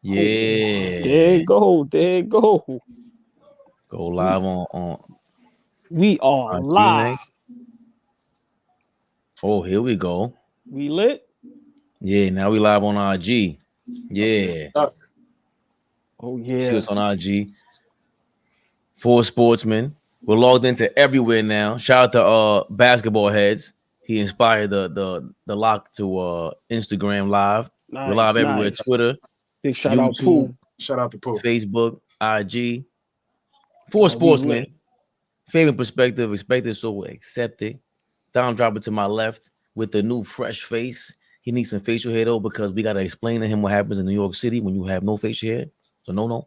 Yeah. There you go. There you go. Go live on We are IG live. next. Oh, here we go. We lit. Yeah, now we live on IG. Yeah. Oh See yeah. us on IG. For Sportsmen. We're logged into everywhere now. Shout out to Basketball Heads. He inspired the lock to Instagram live. We're live Nice, everywhere. nice. Twitter, Big shout out, YouTube, Pooh. Shout out to Pooh. Facebook, IG. For We Sportsmen. lit. Fabian perspective, expected, so accepted. Dom dropping to my left with the new fresh face. He needs some facial hair though, because we gotta explain to him what happens in New York City when you have no facial hair. So no.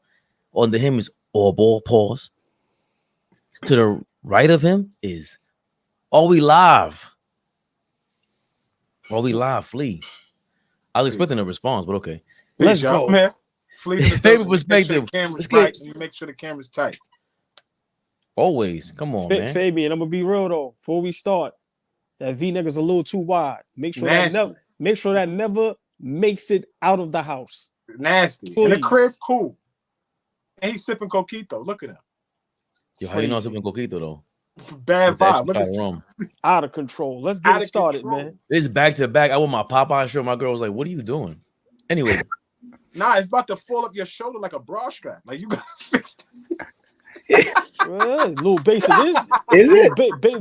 Under him is AllBall, pause. To the right of him is Are We Live? Are We Live, Flea? I was expecting a response, but okay. Let's go. Man. Favorite perspective. Camera's Let's get bright, and you make sure the camera's tight. Always. Come on, man. Fabian, I'm gonna be real though. Before we start, that V-neck is a little too wide. Make sure Nasty. that never makes it out of the house. Nasty. Please. And the crib, cool. And he's sipping coquito. Look at him. Yo, how you know I'm sipping coquito though? Bad With the vibe. extra Look shot at of rum. Out of control. Let's get it started, man. This back to back. I wore my Popeye shirt. My girl was like, "What are you doing?" Anyway, Nah, it's about to fall up your shoulder like a bra strap. Like you gotta fix Little basic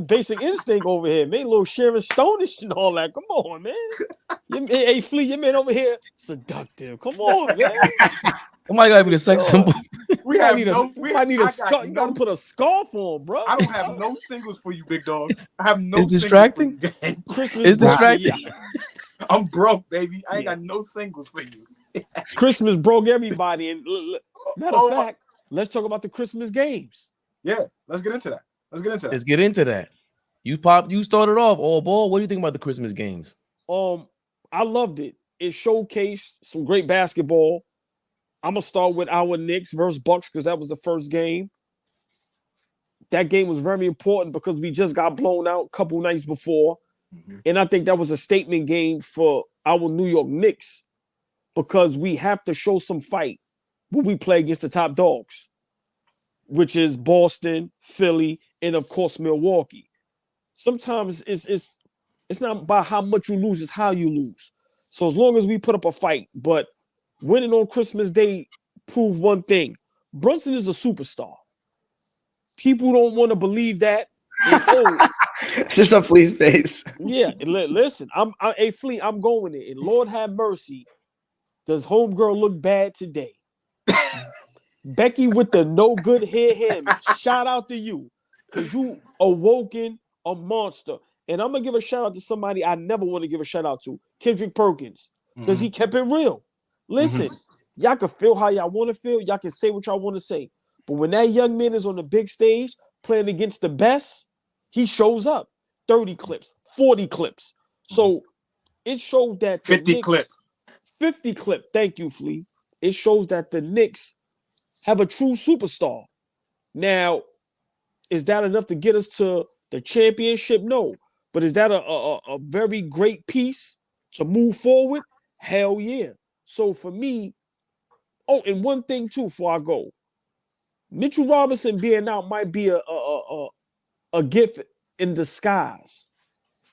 basic instinct over here, man. Little Sharon Stone-ish and all that. Come on, man. Hey, Flea, your man over here seductive. Come on, man. somebody gotta be the sex symbol. We I have need no. a scarf. You gotta put a scarf on, bro. I don't have no singles for you, big dog. I have no. It's distracting. For you, gang. Christmas It's broke- distracting. yeah. I'm broke, baby. I ain't got no singles for you. Christmas broke everybody. And matter of Oh, fact, let's talk about the Christmas games. Yeah, let's get into that. Let's get into that. You started off AllBall. What do you think about the Christmas games? I loved it. It showcased some great basketball. I'm gonna start with our Knicks versus Bucks because that was the first game. That game was very important because we just got blown out a couple nights before. Mm-hmm. And I think that was a statement game for our New York Knicks because we have to show some fight when we play against the top dogs, which is Boston, Philly, and of course Milwaukee. Sometimes it's not about how much you lose, it's how you lose. So as long as we put up a fight, but winning on Christmas Day proved one thing. Brunson is a superstar. People don't want to believe that. Just a Flea's face. Yeah, listen, hey Flea, I'm going there. And Lord have mercy, does homegirl look bad today? Becky with the no good hair. Shout out to you. Because you awoken a monster. And I'm going to give a shout out to somebody I never want to give a shout out to. Kendrick Perkins. Because he kept it real. Listen, y'all can feel how y'all want to feel. Y'all can say what y'all want to say. But when that young man is on the big stage playing against the best, he shows up. 30 clips, 40 clips. So it showed that 50 clip. 50 clip. Thank you, Flea. It shows that the Knicks have a true superstar. Now, is that enough to get us to the championship? No. But is that a very great piece to move forward? Hell yeah. So for me, and one thing too before I go. Mitchell Robinson being out might be a gift in disguise.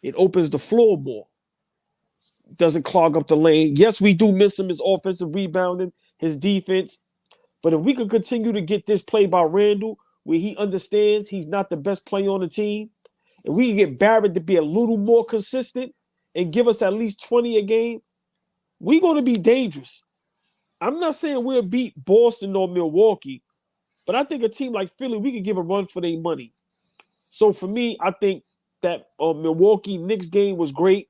It opens the floor more. Doesn't clog up the lane. Yes, we do miss him, his offensive rebounding, his defense. But if we could continue to get this play by Randall, where he understands he's not the best player on the team, and we can get Barrett to be a little more consistent and give us at least 20 a game, we're going to be dangerous. I'm not saying we'll beat Boston or Milwaukee, but I think a team like Philly, we could give a run for their money. So for me, I think that Milwaukee Knicks game was great.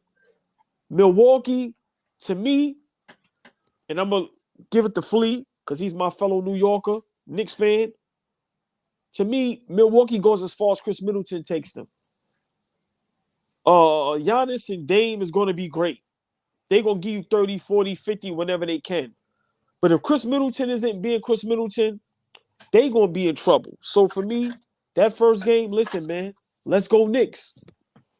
Milwaukee, to me, and I'm going to give it to Flea because he's my fellow New Yorker, Knicks fan. To me, Milwaukee goes as far as Chris Middleton takes them. Giannis and Dame is going to be great. They're going to give you 30, 40, 50 whenever they can. But if Chris Middleton isn't being Chris Middleton, they're going to be in trouble. So for me, that first game, listen, man, let's go Knicks.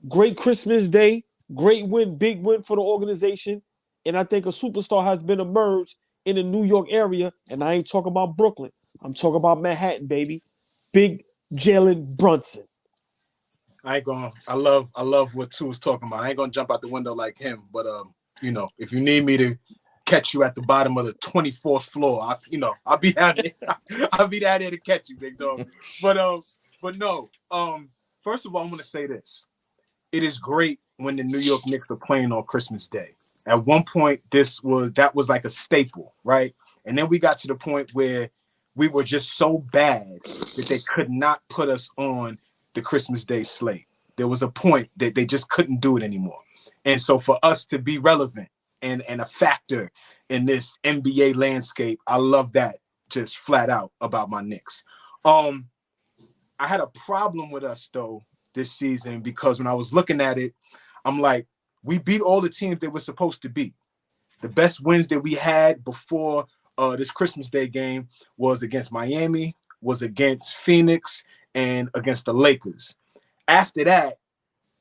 Great Christmas Day. Great win, big win for the organization. And I think a superstar has been emerged in the New York area, and I ain't talking about Brooklyn. I'm talking about Manhattan, baby. Big Jalen Brunson. I love what Two was talking about. I ain't gonna jump out the window like him, but if you need me to catch you at the bottom of the 24th floor, I'll be down there. I'll be down there to catch you, big dog. But no. First of all, I'm gonna say this. It is great when the New York Knicks are playing on Christmas Day. At one point, that was like a staple, right? And then we got to the point where we were just so bad that they could not put us on the Christmas Day slate. There was a point that they just couldn't do it anymore. And so for us to be relevant and a factor in this NBA landscape, I love that just flat out about my Knicks. I had a problem with us, though, this season, because when I was looking at it, I'm like, we beat all the teams that we're supposed to beat. The best wins that we had before this Christmas Day game was against Miami, was against Phoenix, and against the Lakers. After that,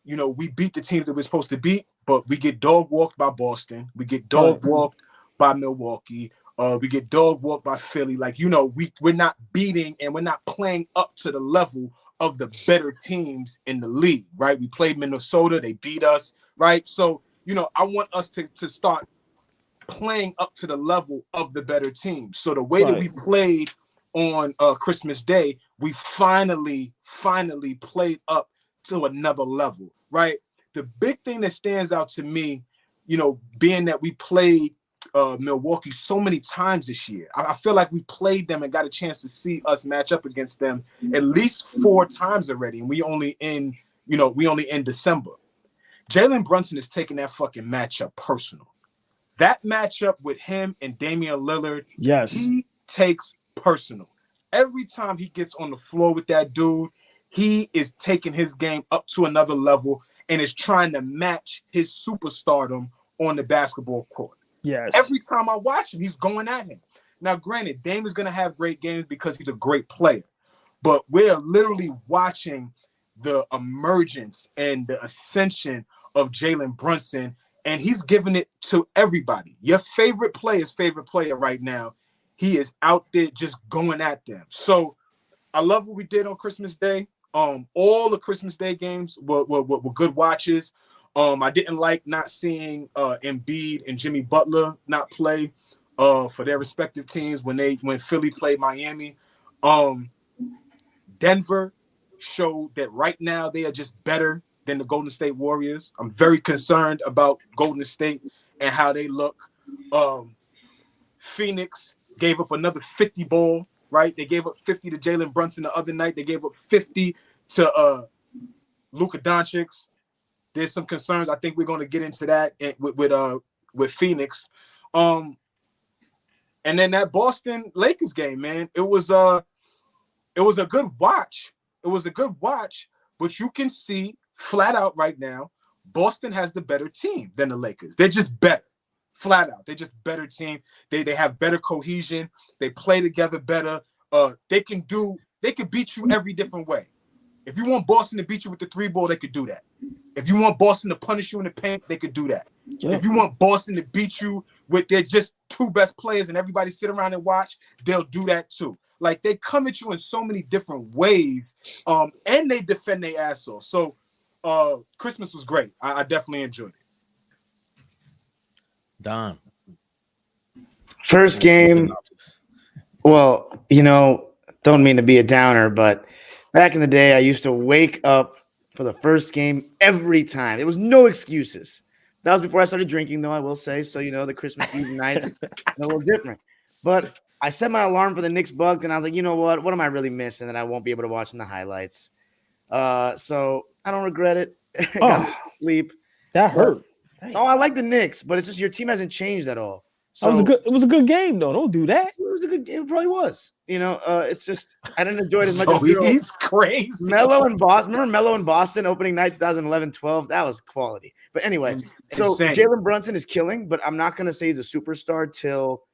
we beat the teams that we're supposed to beat, but we get dog walked by Boston. We get dog walked by Milwaukee. We get dog walked by Philly. We're not beating and we're not playing up to the level of the better teams in the league, right? We played Minnesota, they beat us, right? So, I want us to start playing up to the level of the better teams. So the way that we played on Christmas Day, we finally played up to another level, right? The big thing that stands out to me, being that we played Milwaukee so many times this year. I feel like we played them and got a chance to see us match up against them at least 4 times already, and we only in December. Jalen Brunson is taking that fucking matchup personal. That matchup with him and Damian Lillard, he takes personal. Every time he gets on the floor with that dude, he is taking his game up to another level and is trying to match his superstardom on the basketball court. Yes. Every time I watch him, he's going at him. Now, granted, Dame is going to have great games because he's a great player. But we're literally watching the emergence and the ascension of Jalen Brunson, and he's giving it to everybody. Your favorite player's favorite player right now, he is out there just going at them. So I love what we did on Christmas Day. All the Christmas Day games were good watches. I didn't like not seeing Embiid and Jimmy Butler not play for their respective teams when Philly played Miami. Denver showed that right now they are just better than the Golden State Warriors. I'm very concerned about Golden State and how they look. Phoenix gave up another 50 ball, right? They gave up 50 to Jalen Brunson the other night. They gave up 50 to Luka Doncic. There's some concerns. I think we're going to get into that with Phoenix. And then that Boston Lakers game, man, it was a good watch. It was a good watch, but you can see flat out right now, Boston has the better team than the Lakers. They're just better, flat out. They're just better team. They have better cohesion. They play together better. They can beat you every different way. If you want Boston to beat you with the 3 ball, they could do that. If you want Boston to punish you in the paint, they could do that. Yeah. If you want Boston to beat you with their just 2 best players and everybody sit around and watch, they'll do that too. Like, they come at you in so many different ways, and they defend their ass off. So Christmas was great. I definitely enjoyed it. Don. First game, well, don't mean to be a downer, but back in the day, I used to wake up for the first game every time. There was no excuses. That was before I started drinking, though, I will say. So, the Christmas Eve night is a little different. But I set my alarm for the Knicks Bucks, and I was like, you know what? What am I really missing that I won't be able to watch in the highlights? So I don't regret it. Got sleep. That hurt. No, I like the Knicks, but it's just your team hasn't changed at all. So it was a good game, though. Don't do that. It probably was. It's just I didn't enjoy it as much. He's crazy. Melo and Boston. Remember Melo and Boston opening night 2011-12? That was quality. But anyway, so Jalen Brunson is killing, but I'm not gonna say he's a superstar till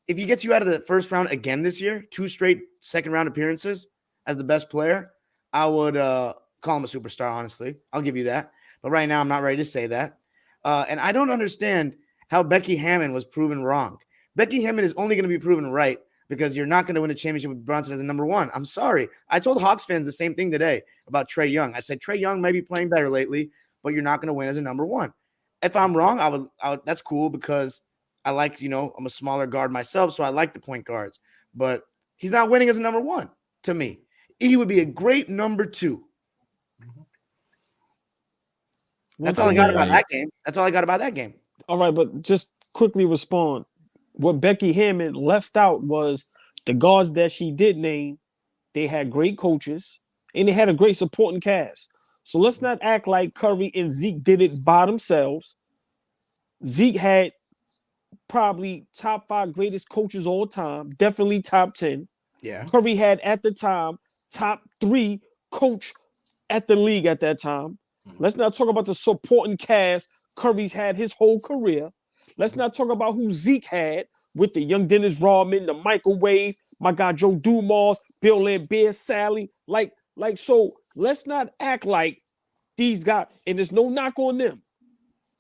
if he gets you out of the first round again this year, 2 straight second round appearances as the best player, I would call him a superstar. Honestly, I'll give you that. But right now, I'm not ready to say that. And I don't understand how Becky Hammon was proven wrong. Becky Hammond is only going to be proven right because you're not going to win a championship with Brunson as a number one. I'm sorry. I told Hawks fans the same thing today about Trae Young. I said Trae Young may be playing better lately, but you're not going to win as a number one. If I'm wrong, I would. That's cool because I like, I'm a smaller guard myself, so I like the point guards. But he's not winning as a number one to me. He would be a great number two. That's all I got about that game. That's all I got about that game. All right, but just quickly respond. What Becky Hammond left out was the guards that she did name. They had great coaches and they had a great supporting cast. So let's not act like Curry and Zeke did it by themselves. Zeke had probably top 5 greatest coaches all time, definitely top 10. Yeah. Curry had at the time top 3 coach at the league at that time. Let's not talk about the supporting cast Curry's had his whole career. Let's not talk about who Zeke had with the young Dennis Rodman, the microwave, my guy Joe Dumars, Bill Lambert, Sally. So let's not act like these guys, and there's no knock on them.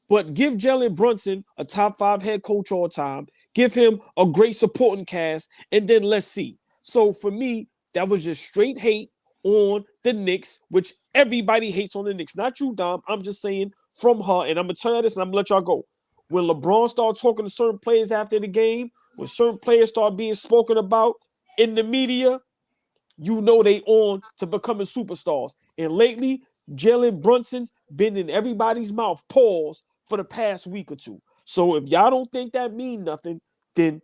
But give Jalen Brunson a top 5 head coach all time. Give him a great supporting cast, and then let's see. So for me, that was just straight hate on the Knicks, which everybody hates on the Knicks. Not you, Dom. I'm just saying from her, and I'm going to tell you this, and I'm going to let y'all go. When LeBron started talking to certain players after the game, when certain players start being spoken about in the media, you know they on to becoming superstars. And lately, Jalen Brunson's been in everybody's mouth, pause, for the past week or two. So if y'all don't think that mean nothing, then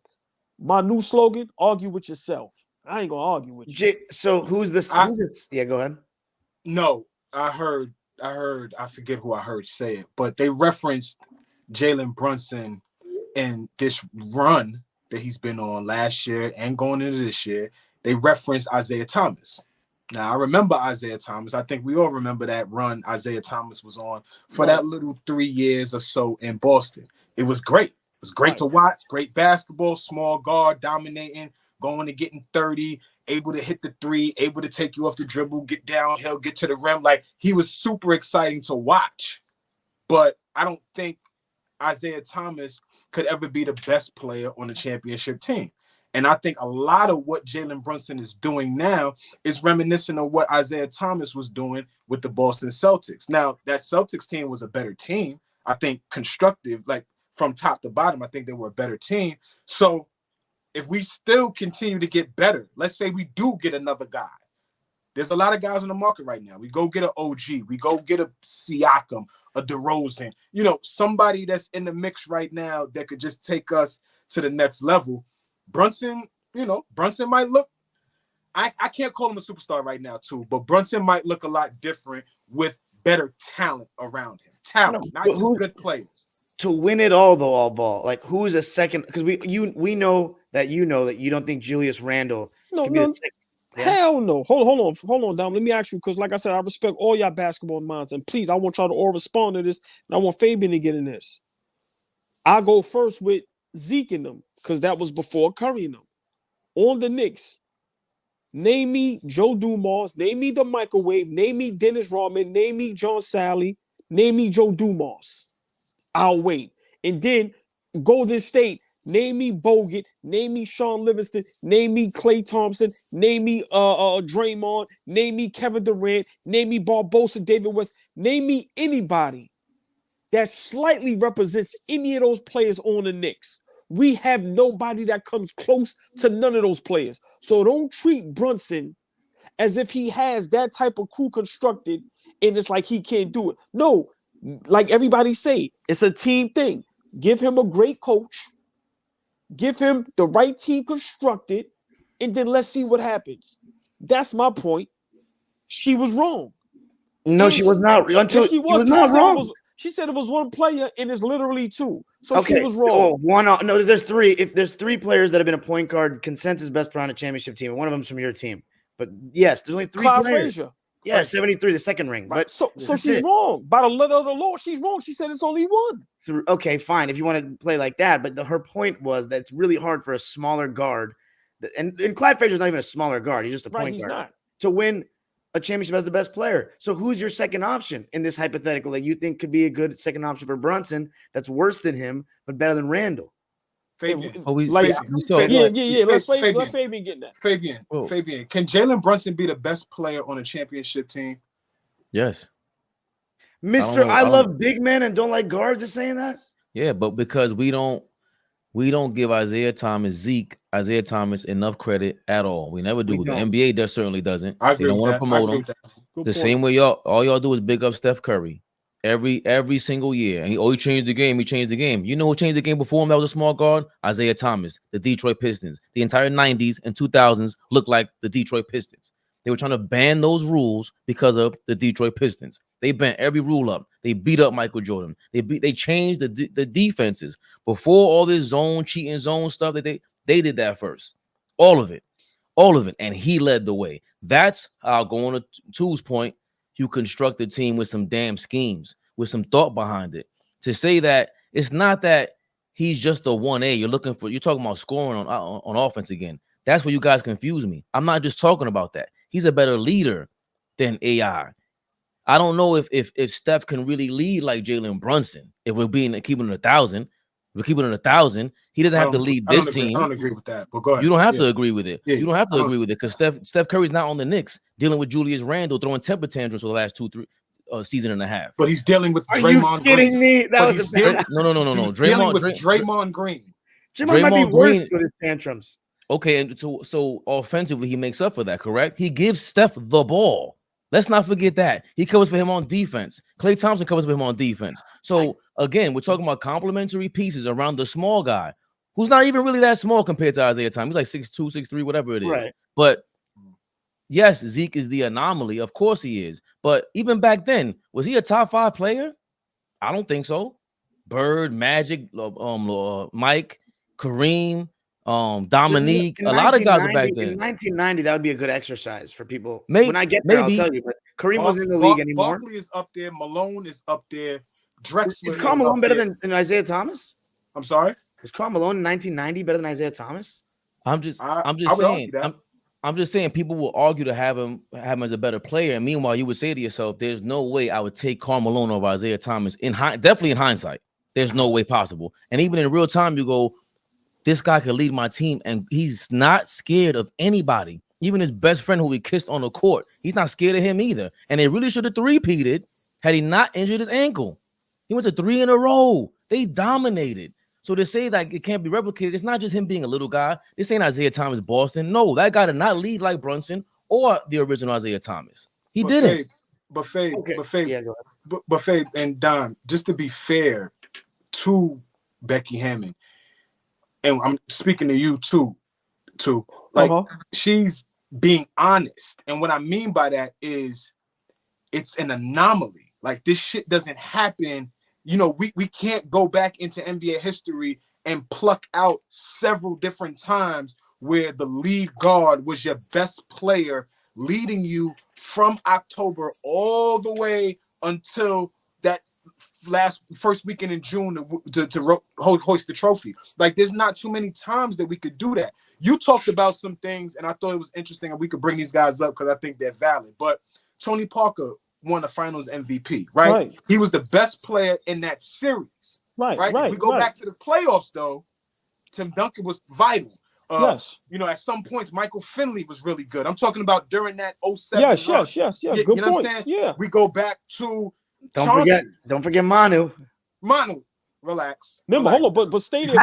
my new slogan, argue with yourself. I ain't gonna argue with you. So who's this? Yeah, go ahead. No, I forget who I heard say it, but they referenced Jalen Brunson in this run that he's been on last year and going into this year. They referenced Isaiah Thomas. Now, I remember Isaiah Thomas. I think we all remember that run Isaiah Thomas was on for that little 3 years or so in Boston. It was great. It was great to watch. Great basketball, small guard, dominating, going and getting 30, able to hit the 3, able to take you off the dribble, get downhill, get to the rim. Like, he was super exciting to watch. But I don't think Isaiah Thomas could ever be the best player on the championship team. And I think a lot of what Jalen Brunson is doing now is reminiscent of what Isaiah Thomas was doing with the Boston Celtics. Now, that Celtics team was a better team. I think constructive, like from top to bottom, I think they were a better team. So if we still continue to get better, let's say we do get another guy. There's a lot of guys on the market right now. We go get an OG. We go get a Siakam, a DeRozan. Somebody that's in the mix right now that could just take us to the next level. Brunson, Brunson might look, I can't call him a superstar right now too, but Brunson might look a lot different with better talent around him. Talent, not just good players. To win it all, though, all-ball, like who's a second? Because we know that you don't think Julius Randle can be the second. Yeah? Hell no. Hold on, Dom. Let me ask you, because like I said, I respect all y'all basketball minds, and please, I want y'all to all respond to this, and I want Fabian to get in this. I'll go first with Zeke in them, because that was before Curry and them. On the Knicks, name me Joe Dumars, name me the microwave, name me Dennis Rodman, name me John Sally, name me Joe Dumars. I'll wait. And then Golden State, name me Bogut, name me Sean Livingston, name me Klay Thompson, name me Draymond, name me Kevin Durant, name me Barbosa, David West, name me anybody that slightly represents any of those players on the Knicks. We have nobody that comes close to none of those players. So don't treat Brunson as if he has that type of crew constructed and it's like he can't do it. No, like everybody say, it's a team thing. Give him a great coach. Give him the right team constructed, and then let's see what happens. That's my point. She was wrong. No, she was not. Until she was not wrong. She said it was one player, and it's literally 2. So she was wrong. No, there's 3. If there's 3 players that have been a point guard consensus best player on a championship team, and one of them's from your team. But yes, there's only 3 Clyde players. Frazier. Yeah, right. 73, the second ring. Right. But so she's wrong. By the letter of the law, she's wrong. She said it's only 1. Okay, fine. If you want to play like that, but her point was that it's really hard for a smaller guard, and Clyde Frazier's not even a smaller guard. He's just a point guard. Not. To win a championship as the best player. So who's your second option in this hypothetical that you think could be a good second option for Brunson that's worse than him, but better than Randall? Fabian. Oh, we Like, saw. yeah. Let Fabian. Fabian get that. Fabian. Whoa. Fabian. Can Jalen Brunson be the best player on a championship team? Yes. Mr. know. I love big men and don't like guards are saying that? Yeah, but because we don't give Isaiah Thomas enough credit at all. We never do. We The don't. NBA certainly doesn't. I They agree don't with want to that. I promote agree him. with that. Good The point. same way all y'all do is big up Steph Curry every single year. And he changed the game. He changed the game. You know who changed the game before him? That was a small guard. Isaiah Thomas, the Detroit Pistons. The entire 90s and 2000s looked like the Detroit Pistons. They were trying to ban those rules because of the Detroit Pistons. They banned every rule up. They beat up Michael Jordan. They changed the defenses before all this zone cheating zone stuff that they did that first. All of it, and he led the way. That's how, going to Two's point, you construct the team with some damn schemes, with some thought behind it. To say that it's not that he's just a 1A. You're talking about scoring on offense again. That's where you guys confuse me. I'm not just talking about that. He's a better leader than AI. I don't know if Steph can really lead like Jalen Brunson. If we're keeping it 1,000, we're keeping it 1,000. He doesn't have to lead this team. I don't agree with that. But go ahead. You don't have to agree with it. Yeah, you don't have to agree with it because Steph Curry's not on the Knicks dealing with Julius Randle throwing temper tantrums for the last 2-3 season and a half. But he's dealing with Are Draymond you kidding Green. me? That But was he's a dealing- bad. No. He's dealing with Draymond Green. Draymond might be Draymond worse Green- with his tantrums. Okay, and so offensively, he makes up for that, correct? He gives Steph the ball. Let's not forget that. He covers for him on defense. Klay Thompson covers for him on defense. So, again, we're talking about complementary pieces around the small guy, who's not even really that small compared to Isaiah Thomas. He's like 6'2", 6'3", whatever it is. Right. But, yes, Zeke is the anomaly. Of course he is. But even back then, was he a top 5 player? I don't think so. Bird, Magic, Mike, Kareem, Dominique, a lot of guys were back then. In 1990, that would be a good exercise for people. Maybe, when I get there, maybe. I'll tell you. But Kareem wasn't in the league anymore. Barkley is up there. Malone is up there. Drexler Is Karl Malone better than Isaiah Thomas? I'm sorry? Was Karl Malone in 1990 better than Isaiah Thomas? I'm just I would saying. argue that. I'm just saying people will argue to have him as a better player. And meanwhile, you would say to yourself, there's no way I would take Karl Malone over Isaiah Thomas. Definitely in hindsight, there's no way possible. And even in real time, you go, this guy could lead my team, and he's not scared of anybody. Even his best friend who he kissed on the court, he's not scared of him either. And they really should have three-peated had he not injured his ankle. He went to 3 in a row. They dominated. So to say that it can't be replicated, it's not just him being a little guy. This ain't Isaiah Thomas Boston. No, that guy did not lead like Brunson or the original Isaiah Thomas. He didn't. Fabe, Yeah, go ahead. but Fabe and Don, just to be fair to Becky Hammond, and I'm speaking to you too, like she's being honest. And what I mean by that is it's an anomaly. Like this shit doesn't happen. You know, we can't go back into NBA history and pluck out several different times where the lead guard was your best player, leading you from October all the way until that first weekend in June to hoist the trophy. Like, there's not too many times that we could do that. You talked about some things, and I thought it was interesting, and we could bring these guys up because I think they're valid. But Tony Parker won the Finals MVP, right? He was the best player in that series, right? If we go back to the playoffs, though, Tim Duncan was vital. Yes. You know, at some points, Michael Finley was really good. I'm talking about during that 07 Yes. run. Good you know point. What I'm saying? Yeah. We go back to Don't forget Manu. Relax. Remember, hold on, but stay there,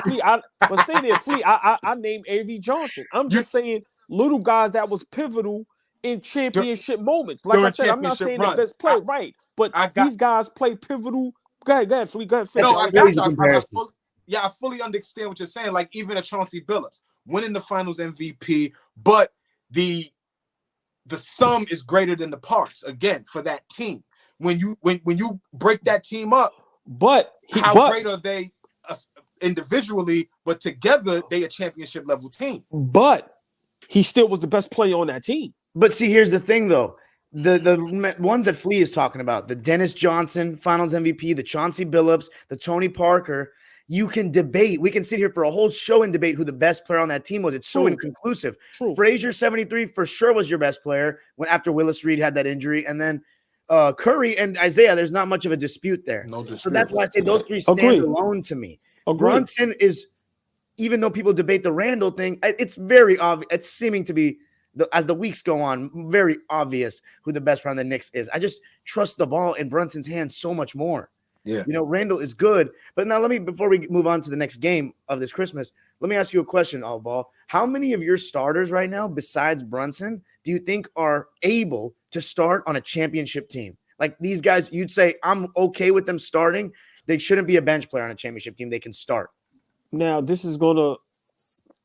Flea. I named A.V. Johnson. I'm just saying little guys that was pivotal in championship moments. Like I said, I'm not saying the best player, right? But these guys play pivotal. Go ahead, Flea. Go ahead. No, I got you. I fully understand what you're saying. Like even a Chauncey Billups winning the Finals MVP, but the sum is greater than the parts. Again, for that team, when you break that team up, how great are they individually? But together, they a championship level team. But he still was the best player on that team. But see, here's the thing, though. The one that Flea is talking about, the Dennis Johnson Finals MVP, the Chauncey Billups, the Tony Parker. You can debate. We can sit here for a whole show and debate who the best player on that team was. It's so inconclusive. Frazier, 73, for sure was your best player after Willis Reed had that injury. And then Curry and Isaiah, there's not much of a dispute there. No dispute. So that's why I say those three stand alone to me. Agreed. Brunson is even though people debate the Randall thing, it's very obvious. It's seeming to be, as the weeks go on, very obvious who the best player on the Knicks is. I just trust the ball in Brunson's hands so much more. Yeah. You know, Randall is good. But now before we move on to the next game of this Christmas, let me ask you a question, AllBall. How many of your starters right now, besides Brunson, do you think are able to start on a championship team? Like these guys, you'd say, I'm okay with them starting. They shouldn't be a bench player on a championship team. They can start. Now, this is going to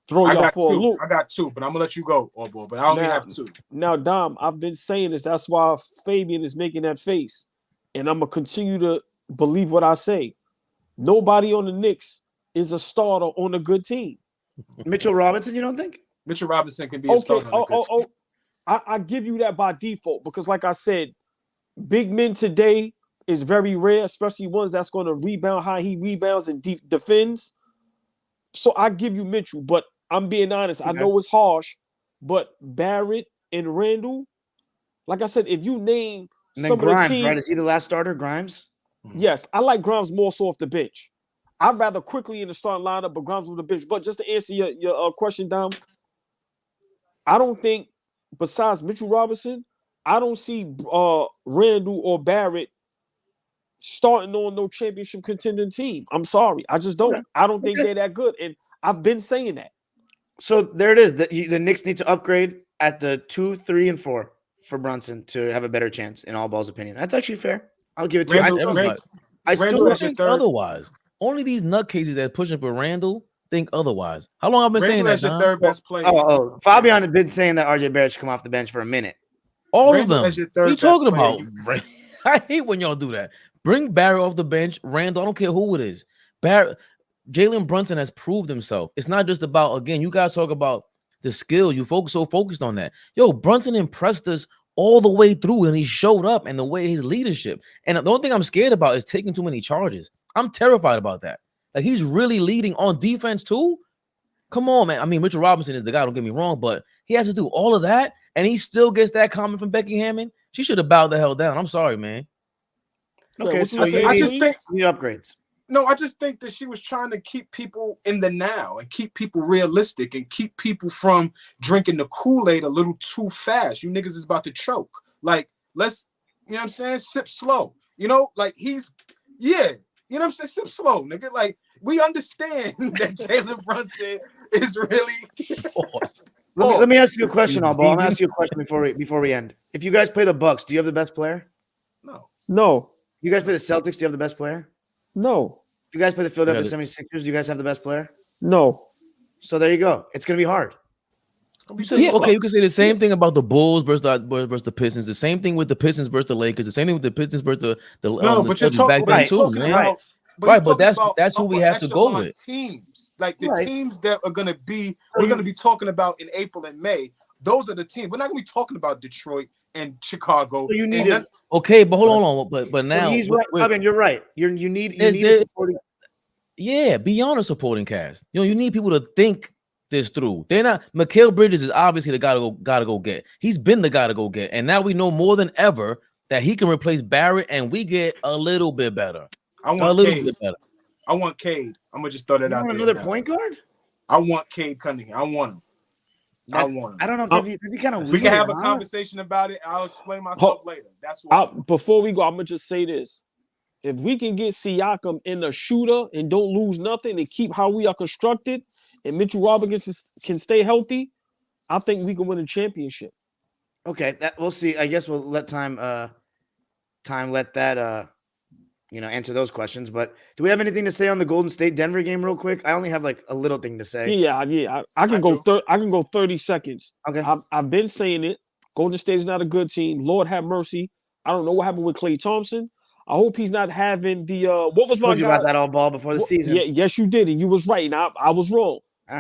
throw I y'all got for a two. loop. I got two, but I'm going to let you go, AllBall. But I only have two. Now, Dom, I've been saying this. That's why Fabian is making that face. And I'm going to continue to believe what I say. Nobody on the Knicks is a starter on a good team. Mitchell Robinson, you don't think? Mitchell Robinson can be a starter on a good team. I give you that by default because, like I said, big men today is very rare, especially ones that's going to rebound how he rebounds and defends. So I give you Mitchell, but I'm being honest. Okay. I know it's harsh, but Barrett and Randall, like I said, if you name and some Grimes, of the team, right? Is he the last starter, Grimes? Yes, I like Grimes more so off the bench. I'd rather quickly in the starting lineup, but Grimes on the bench. But just to answer your question, Dom, I don't think besides Mitchell Robinson, I don't see Randall or Barrett starting on no championship contending team. I'm sorry. I just don't. Okay. I don't think they're that good. And I've been saying that. So there it is. The Knicks need to upgrade at the 2, 3, and 4 for Brunson to have a better chance, in AllBall's opinion. That's actually fair. I'll give it to you. I still think otherwise. Only these nutcases that are pushing for Randall think otherwise. How long have I been saying that, your third best player. Fabian had been saying that RJ Barrett should come off the bench for a minute. All Randall of them. What are you talking about? I hate when y'all do that. Bring Barrett off the bench. Randall, I don't care who it is. Jalen Brunson has proved himself. It's not just about, again, you guys talk about the skill. You focused on that. Yo, Brunson impressed us all the way through, and he showed up, and the way his leadership. And the only thing I'm scared about is taking too many charges. I'm terrified about that. Like, he's really leading on defense too. Come on, man. I mean, Mitchell Robinson is the guy, don't get me wrong, but he has to do all of that, and he still gets that comment from Becky Hammond. She should have bowed the hell down. I'm sorry, man. Okay, so I just think need upgrades. No, I just think that she was trying to keep people in the now and keep people realistic and keep people from drinking the Kool-Aid a little too fast. You niggas is about to choke. Like, let's, you know what I'm saying? Sip slow. You know, like you know what I'm saying? Sip slow, nigga. Like, we understand that Jalen Brunson is really. Let me ask you a question, AllBall. I'm gonna ask you a question before we end. If you guys play the Bucks, do you have the best player? No. You guys play the Celtics, do you have the best player? No. If you guys play the Philadelphia 76ers, do you guys have the best player? No. So there you go. It's gonna be hard. You can say the same thing about the Bulls versus the Pistons. The same thing with the Pistons versus the Lakers. The same thing with the Pistons versus the Celtics back then too, man. But that's who we have to go with. Teams like the teams that are gonna be we're gonna be talking about in April and May. Those are the teams. We're not gonna be talking about Detroit and Chicago. So you need it. Okay, but hold on. But now he's right. I mean, you're right. You need a supporting. Yeah, beyond a supporting cast. You need people to think this through. They're not. Mikal Bridges is obviously the guy to go get. He's been the guy to go get, and now we know more than ever that he can replace Barrett, and we get a little bit better. I want Cade. I'm gonna just throw that out there. Another point guard? I want Cade Cunningham. I want him. I want him. I don't know. That'd be kind of weird. We can have a conversation about it. I'll explain myself later. That's why. Before we go, I'm gonna just say this. If we can get Siakam in the shooter and don't lose nothing and keep how we are constructed, and Mitchell Robinson can stay healthy, I think we can win a championship. Okay, we'll see. I guess we'll let time let that answer those questions. But do we have anything to say on the Golden State Denver game real quick? I only have like a little thing to say. Yeah. I can go 30 seconds. Okay. I've been saying it. Golden State is not a good team. Lord have mercy. I don't know what happened with Klay Thompson. I hope he's not having the what was my guy? About that AllBall before the season. Yeah, yes, you did, and you was right. And I was wrong.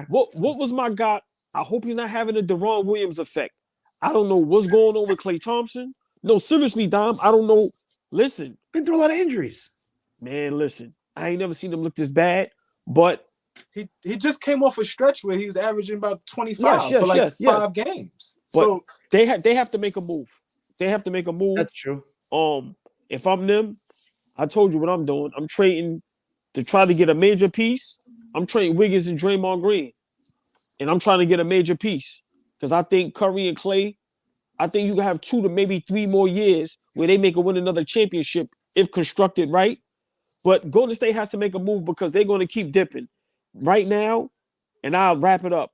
What was my guy? I hope he's not having the Deron Williams effect. I don't know what's going on with Klay Thompson. No, seriously, Dom. I don't know. Listen. Been through a lot of injuries. Man, listen. I ain't never seen him look this bad, but he just came off a stretch where he was averaging about 25 for 5 games. But so they have to make a move. They have to make a move. That's true. If I'm them, I told you what I'm doing. I'm trading to try to get a major piece I'm trading Wiggins and Draymond Green, and I'm trying to get a major piece because I think Curry and Clay. I think you can have 2 to maybe 3 more years where they make a win another championship if constructed right. But Golden State has to make a move because they're going to keep dipping right now. And I'll wrap it up.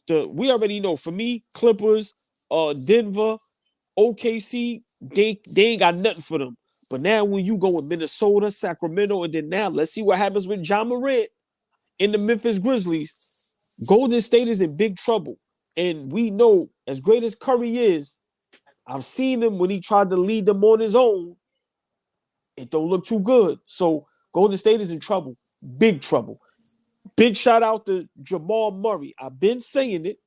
We already know for me, Clippers, Denver, OKC, they ain't got nothing for them. But now when you go with Minnesota, Sacramento, and then now let's see what happens with Ja Morant in the Memphis Grizzlies. Golden State is in big trouble. And we know, as great as Curry is, I've seen him when he tried to lead them on his own. It don't look too good. So Golden State is in trouble. Big trouble. Big shout out to Jamal Murray. I've been saying it.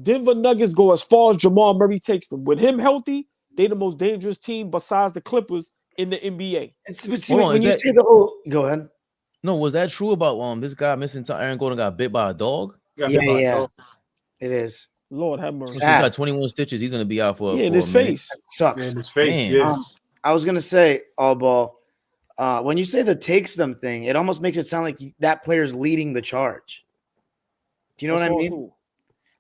Denver Nuggets go as far as Jamal Murray takes them. With him healthy, they're the most dangerous team besides the Clippers in the NBA. But see, when you say the whole, go ahead. No, was that true about this guy missing time? Aaron Gordon got bit by a dog. Yeah. It is. Lord have mercy. He's got 21 stitches. He's gonna be out for in his face. That sucks. Yeah, in his face. Man. Yeah. I was gonna say, AllBall. When you say the takes them thing, it almost makes it sound like that player's leading the charge. Do you know what I mean? True.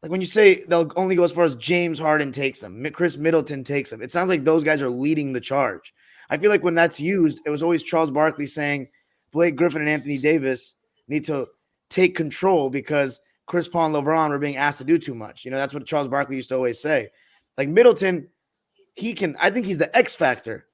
Like when you say they'll only go as far as James Harden takes them, Chris Middleton takes them, it sounds like those guys are leading the charge. I feel like when that's used, it was always Charles Barkley saying Blake Griffin and Anthony Davis need to take control because Chris Paul and LeBron were being asked to do too much. You know, that's what Charles Barkley used to always say. Like Middleton, I think he's the X factor.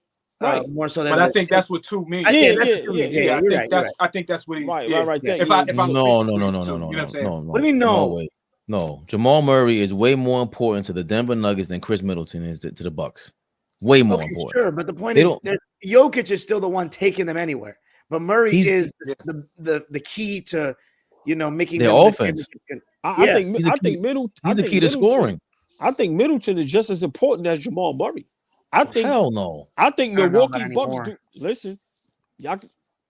Right. More so than But I think that's what 2 means. I think that's what he. Right. Yeah. Right. If I'm No. speaking for you, You too, know you know what I'm saying? What do you mean no? way. No, Jamal Murray is way more important to the Denver Nuggets than Chris Middleton is to the Bucks. Way more important. Sure, but the point is, Jokic is still the one taking them anywhere. But Murray is the key to, making their them offense. I think Middleton. He's the key to scoring. I think Middleton is just as important as Jamal Murray. Hell no. I think Milwaukee Bucks anymore.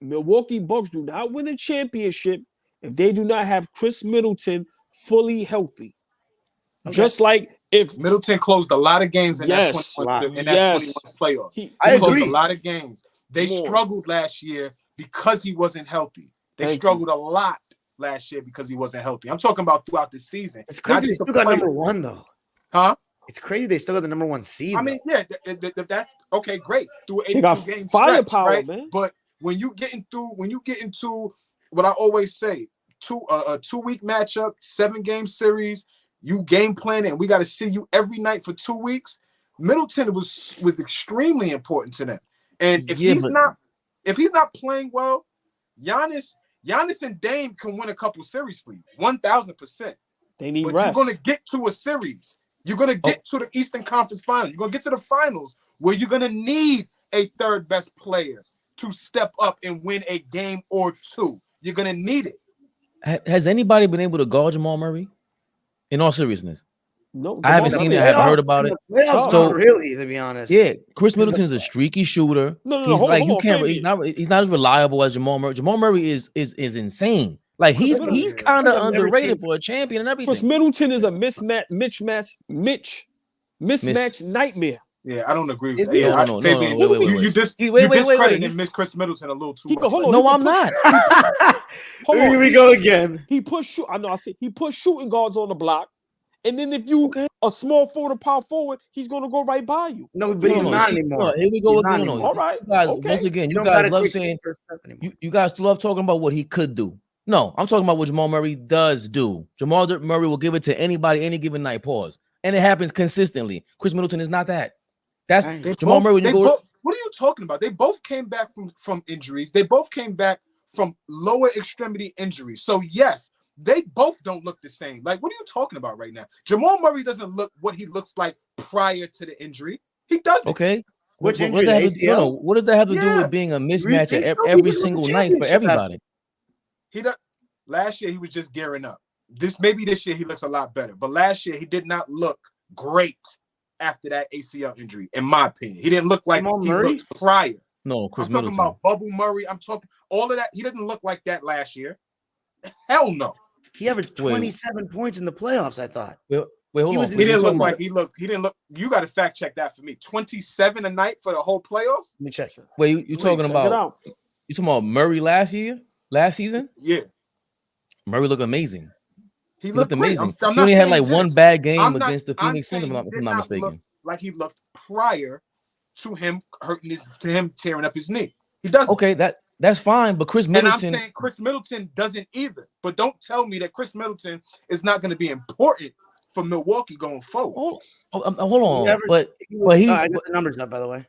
Milwaukee Bucks do not win a championship if they do not have Chris Middleton fully healthy. Okay. Just like if Middleton closed a lot of games in that 21 playoff. He closed a lot of games. They struggled last year because he wasn't healthy. They struggled a lot last year because he wasn't healthy. I'm talking about throughout the season. It's crazy they still got number 1 though. Huh? It's crazy they still got the number 1 seed. I mean, yeah, that's okay, great. Through an 82 game firepower, stretch, right? man. But when you get into what I always say, a 2-week matchup, 7-game series, you game plan, and we got to see you every night for 2 weeks. Middleton was extremely important to them. And if he's not playing well, Giannis and Dame can win a couple series for you, 1,000%. They need but rest. You're going to get to a series. You're going to get to the Eastern Conference Finals. You're going to get to the finals where you're going to need a third best player to step up and win a game or 2. You're going to need it. Has anybody been able to guard Jamal Murray? In all seriousness. No, I haven't seen it. I haven't heard about it. So really, to be honest, yeah, Chris Middleton's a streaky shooter. He's not as reliable as Jamal Murray. Jamal Murray is insane. Like he's kind of underrated for a champion and everything. Chris Middleton is a mismatch nightmare. Yeah, I don't agree with that. Yeah, no, you discrediting Chris Middleton a little too much. No, I'm not. Here we go again. He pushed shooting guards on the block. And then if you a small forward, power forward, he's gonna go right by you. No, but he's not anymore. Here we go again. All right. You guys, once again, you guys love saying you guys love talking about what he could do. No, I'm talking about what Jamal Murray does do. Jamal Murray will give it to anybody any given night. Pause. And it happens consistently. Chris Middleton is not that. That's Jamal Murray. What are you talking about? They both came back from injuries. They both came back from lower extremity injuries. So yes, they both don't look the same. Like, what are you talking about right now? Jamal Murray doesn't look what he looks like prior to the injury. He doesn't. Okay. What does that have to do with being a mismatch every single night for everybody? Last year he was just gearing up. This year he looks a lot better. But last year he did not look great after that ACL injury, in my opinion. He didn't look like he looked prior. No, Chris I'm talking Middleton. about Bubble Murray. I'm talking all of that. He didn't look like that last year. Hell no. He averaged 27 points in the playoffs, I thought. Wait, hold on. He didn't look like he looked. He didn't look. You got to fact check that for me. 27 a night for the whole playoffs? Let me check. Wait, you talking about Murray last year? last season, Yeah, Murray looked amazing. he He looked great. amazing. I'm He not only had saying like he one didn't. bad game I'm not. against the I'm Phoenix Suns, saying if he I'm did not not look mistaken. like he looked prior to him tearing up his knee. He doesn't. Okay, that's fine. But Chris And Middleton, I'm saying Chris Middleton doesn't either. But don't tell me that Chris Middleton is not going to be important for Milwaukee going forward. hold on. He But I he's got the numbers up, by the way.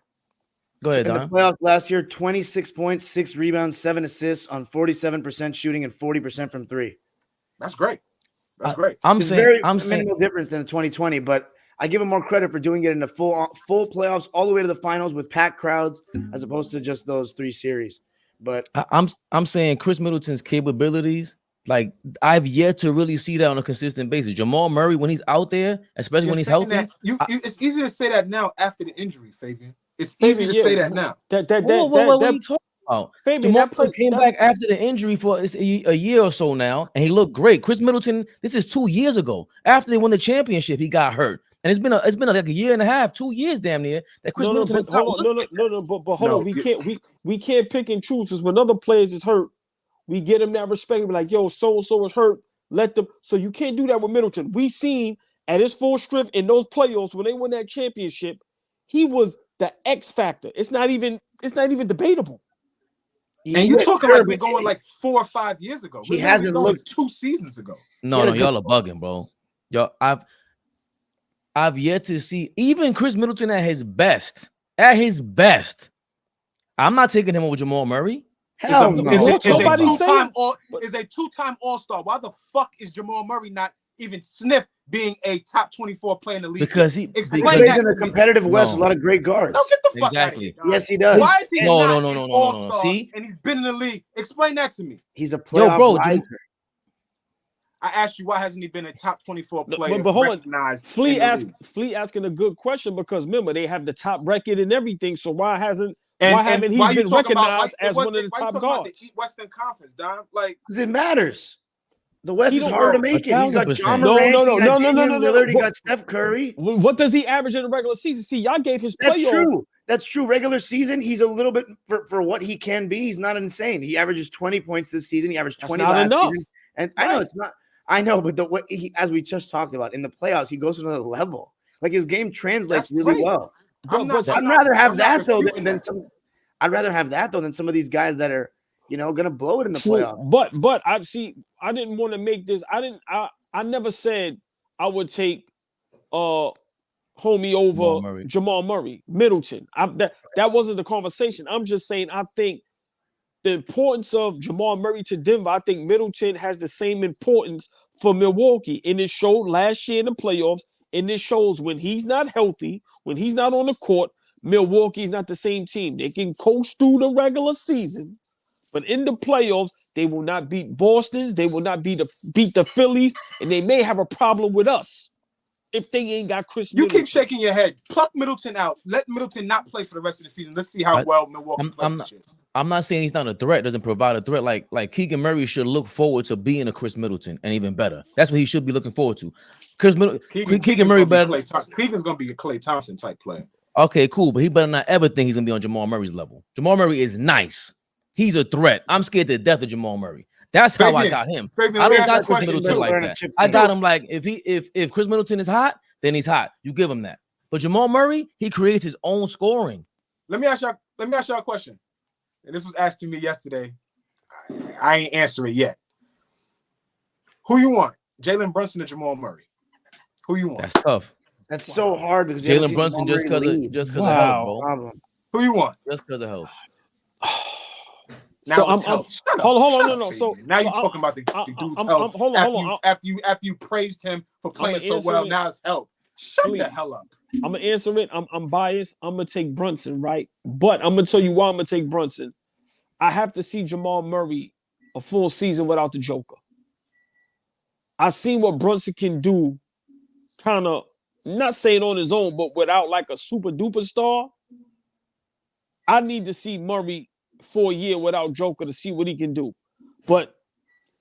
go ahead, In the Don. playoffs last year, 26 points, 6 rebounds, 7 assists on 47% shooting and 40% from 3. That's great. That's great. I'm It's saying, very I'm saying, minimal difference than 2020, but I give him more credit for doing it in the full playoffs all the way to the finals with packed crowds as opposed to just those 3 series. But I'm saying Chris Middleton's capabilities, like I've yet to really see that on a consistent basis. Jamal Murray, when he's out there, especially when he's healthy, It's easy to say that now after the injury, Fabian. It's Fabian, easy to say that now. what are you talking about? Fabian, Jamal Murray came back after the injury for a year or so now, and he looked great. Chris Middleton, this is 2 years ago. After they won the championship, he got hurt. And it's been like a year and a half, 2 years damn near that Chris Middleton is out. But hold on, we can't pick and choose because when other players is hurt, we get them that respect. We're like, yo, so and so is hurt. Let them. So you can't do that with Middleton. We seen at his full strength in those playoffs when they won that championship, he was the X factor. It's not even debatable. And you're talking like we're going like 4 or 5 years ago. He hasn't looked 2 seasons ago. No, y'all are bugging, bro. Y'all, I've yet to see even Chris Middleton at his best. At his best, I'm not taking him over Jamal Murray. hell no. Is a two-time All-Star. Why the fuck is Jamal Murray not even sniff being a top 24 player in the league? Because he plays in a competitive West with a lot of great guards. No, get the fuck out of here. Yes, he does. Why is he not an no. All-Star See? and he's been in the league? Explain that to me. He's a playoff riser. I asked you, why hasn't he been a top 24 player? But hold on. Flea asking a good question because remember they have the top record and everything. So why haven't he been recognized as one of the top guards? The Western Conference, Don. Like, because it matters. The West is hard to make it. He's got John No. Lillard. He got Steph Curry. What does he average in the regular season? See, y'all gave his playoff. That's true. Regular season, he's a little bit for what he can be. He's not insane. He averages 20 points this season. He averaged 20 last season. And I know it's not. I know, but as we just talked about in the playoffs, he goes to another level. Like his game translates really well. I'd rather have that though than some. I'd rather have that though than some of these guys that are, gonna blow it in the playoffs. But I didn't want to make this. I never said I would take homie over Jamal Murray, Middleton. That wasn't the conversation. I'm just saying I think the importance of Jamal Murray to Denver, I think Middleton has the same importance for Milwaukee. And it showed last year in the playoffs, and it shows when he's not healthy, when he's not on the court, Milwaukee's not the same team. They can coast through the regular season, but in the playoffs, they will not beat Boston's, they will not beat the Phillies, and they may have a problem with us if they ain't got Chris Middleton. You keep shaking your head. Pluck Middleton out. Let Middleton not play for the rest of the season. Let's see how well Milwaukee plays this year. I'm not saying he's not a threat, doesn't provide a threat. Like Keegan Murray should look forward to being a Chris Middleton and even better. That's what he should be looking forward to. Keegan Murray better. Keegan's going to be a Klay Thompson type player. Okay, cool. But he better not ever think he's going to be on Jamal Murray's level. Jamal Murray is nice. He's a threat. I'm scared to death of Jamal Murray. That's how I got him. I don't got Chris Middleton like that. I got him like if Chris Middleton is hot, then he's hot. You give him that. But Jamal Murray, he creates his own scoring. Let me ask y'all a question. And this was asked to me yesterday. I ain't answer it yet. Who you want? Jalen Brunson or Jamal Murray? Who you want? That's tough. That's so hard because Jalen Brunson just because of health, bro. Who you want? Just because of health. So I'm hold on, no. So now you're talking about the dude's health. Hold on. After you praised him for playing so well, now it's health. Shut the hell up. I'm gonna answer it. I'm biased. I'm gonna take Brunson, right? But I'm gonna tell you why I'm gonna take Brunson. I have to see Jamal Murray a full season without the Joker. I seen what Brunson can do, kind of not saying on his own, but without like a super duper star. I need to see Murray for a year without Joker to see what he can do. But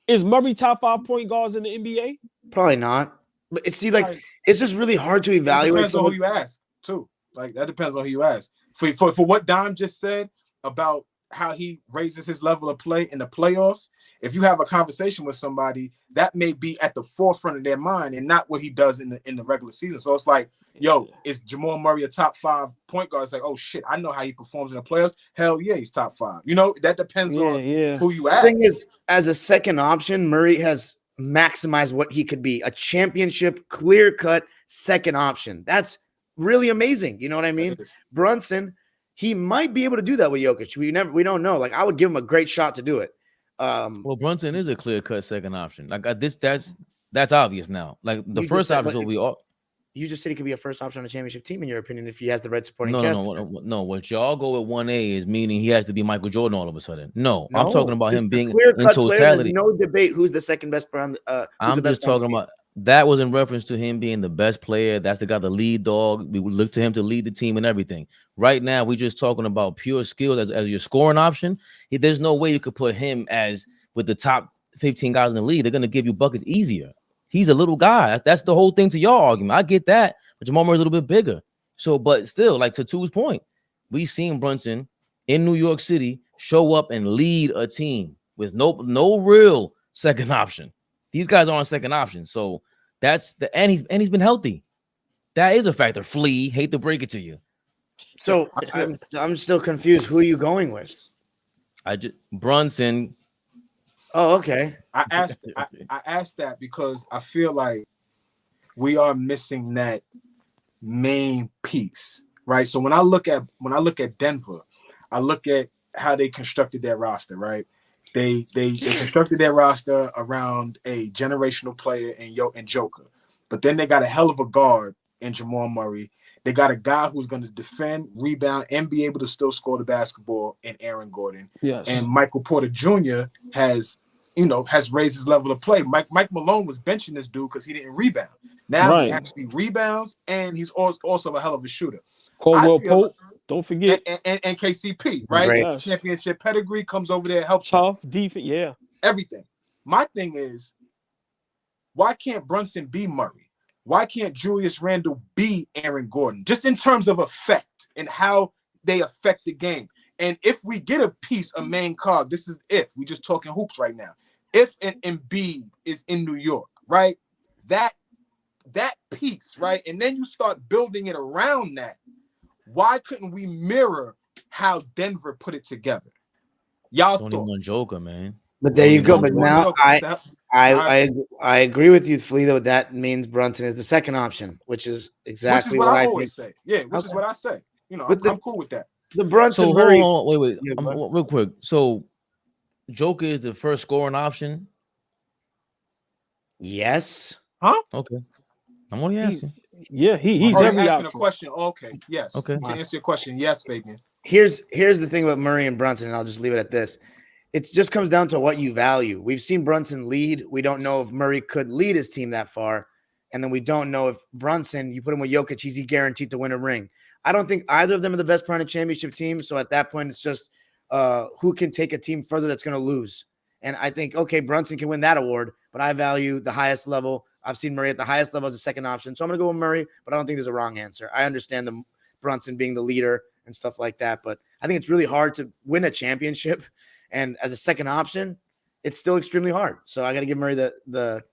is Murray top 5 point guards in the NBA? Probably not. But it's just really hard to evaluate. It depends on who you ask, too. Like that depends on who you ask. For what Dom just said about how he raises his level of play in the playoffs, if you have a conversation with somebody, that may be at the forefront of their mind and not what he does in the regular season. So it's like, yo, is Jamal Murray a top 5 point guard? It's like, oh shit, I know how he performs in the playoffs. Hell yeah, he's top 5. You know, that depends on who you ask. The thing is, as a second option, Murray has maximized what he could be, a championship, clear-cut second option. That's really amazing. You know what I mean? Brunson, he might be able to do that with Jokic. We don't know. Like, I would give him a great shot to do it. Well, Brunson is a clear-cut second option. Like that's obvious now. Like the first option is what we all. You just said he could be a first option on a championship team, in your opinion, if he has the right supporting cast. No. What y'all go with 1A is meaning he has to be Michael Jordan all of a sudden. No, I'm talking about him being in totality. No debate who's the second best player on the. I'm just talking about that was in reference to him being the best player. That's the guy, the lead dog. We would look to him to lead the team and everything. Right now, we're just talking about pure skill as your scoring option. There's no way you could put him as with the top 15 guys in the league. They're going to give you buckets easier. He's a little guy. That's the whole thing to your argument. I get that, but Jamal Murray's a little bit bigger. So, but still, like to Tu's point, we seen Brunson in New York City show up and lead a team with no real second option. These guys aren't second option. So that's and he's been healthy. That is a factor. Flea, hate to break it to you. So I'm still confused. Who are you going with? Brunson. Oh, okay. I asked that because I feel like we are missing that main piece, right? So when I look at Denver, I look at how they constructed their roster, right? They constructed their roster around a generational player in Joker, but then they got a hell of a guard in Jamal Murray. They got a guy who's going to defend, rebound, and be able to still score the basketball in Aaron Gordon. Yes. And Michael Porter Jr. has raised his level of play. Mike Malone was benching this dude because he didn't rebound. Now he actually rebounds, and he's also a hell of a shooter. Caldwell Pope, don't forget. And KCP, right? Yes. Championship pedigree, comes over there, helps. Tough defense, yeah. Everything. My thing is, why can't Brunson be Murray? Why can't Julius Randle be Aaron Gordon? Just in terms of effect and how they affect the game. And if we get a piece, a main cog, this is if we just talking hoops right now. If an Embiid is in New York, right? That piece, right? And then you start building it around that. Why couldn't we mirror how Denver put it together? Y'all thoughts? Only one Joker, man. But there you go. But now I agree with you, Flea, though. That means Brunson is the second option, which is exactly what I always say. Yeah, which is what I say. You know, I'm cool with that. The Brunson. So wait, real quick. So Joker is the first scoring option. Yes. Huh? Okay. I'm only asking. He's every asking option. a question. Okay. Yes. Okay. To answer your question, yes, Fabian. Here's the thing about Murray and Brunson, and I'll just leave it at this. It just comes down to what you value. We've seen Brunson lead. We don't know if Murray could lead his team that far. And then we don't know if Brunson, you put him with Jokic, is he guaranteed to win a ring? I don't think either of them are the best player on a championship team. So at that point, it's just who can take a team further that's going to lose. And I think, okay, Brunson can win that award, but I value the highest level. I've seen Murray at the highest level as a second option. So I'm going to go with Murray, but I don't think there's a wrong answer. I understand the Brunson being the leader and stuff like that, but I think it's really hard to win a championship. And as a second option, it's still extremely hard. So I got to give Murray the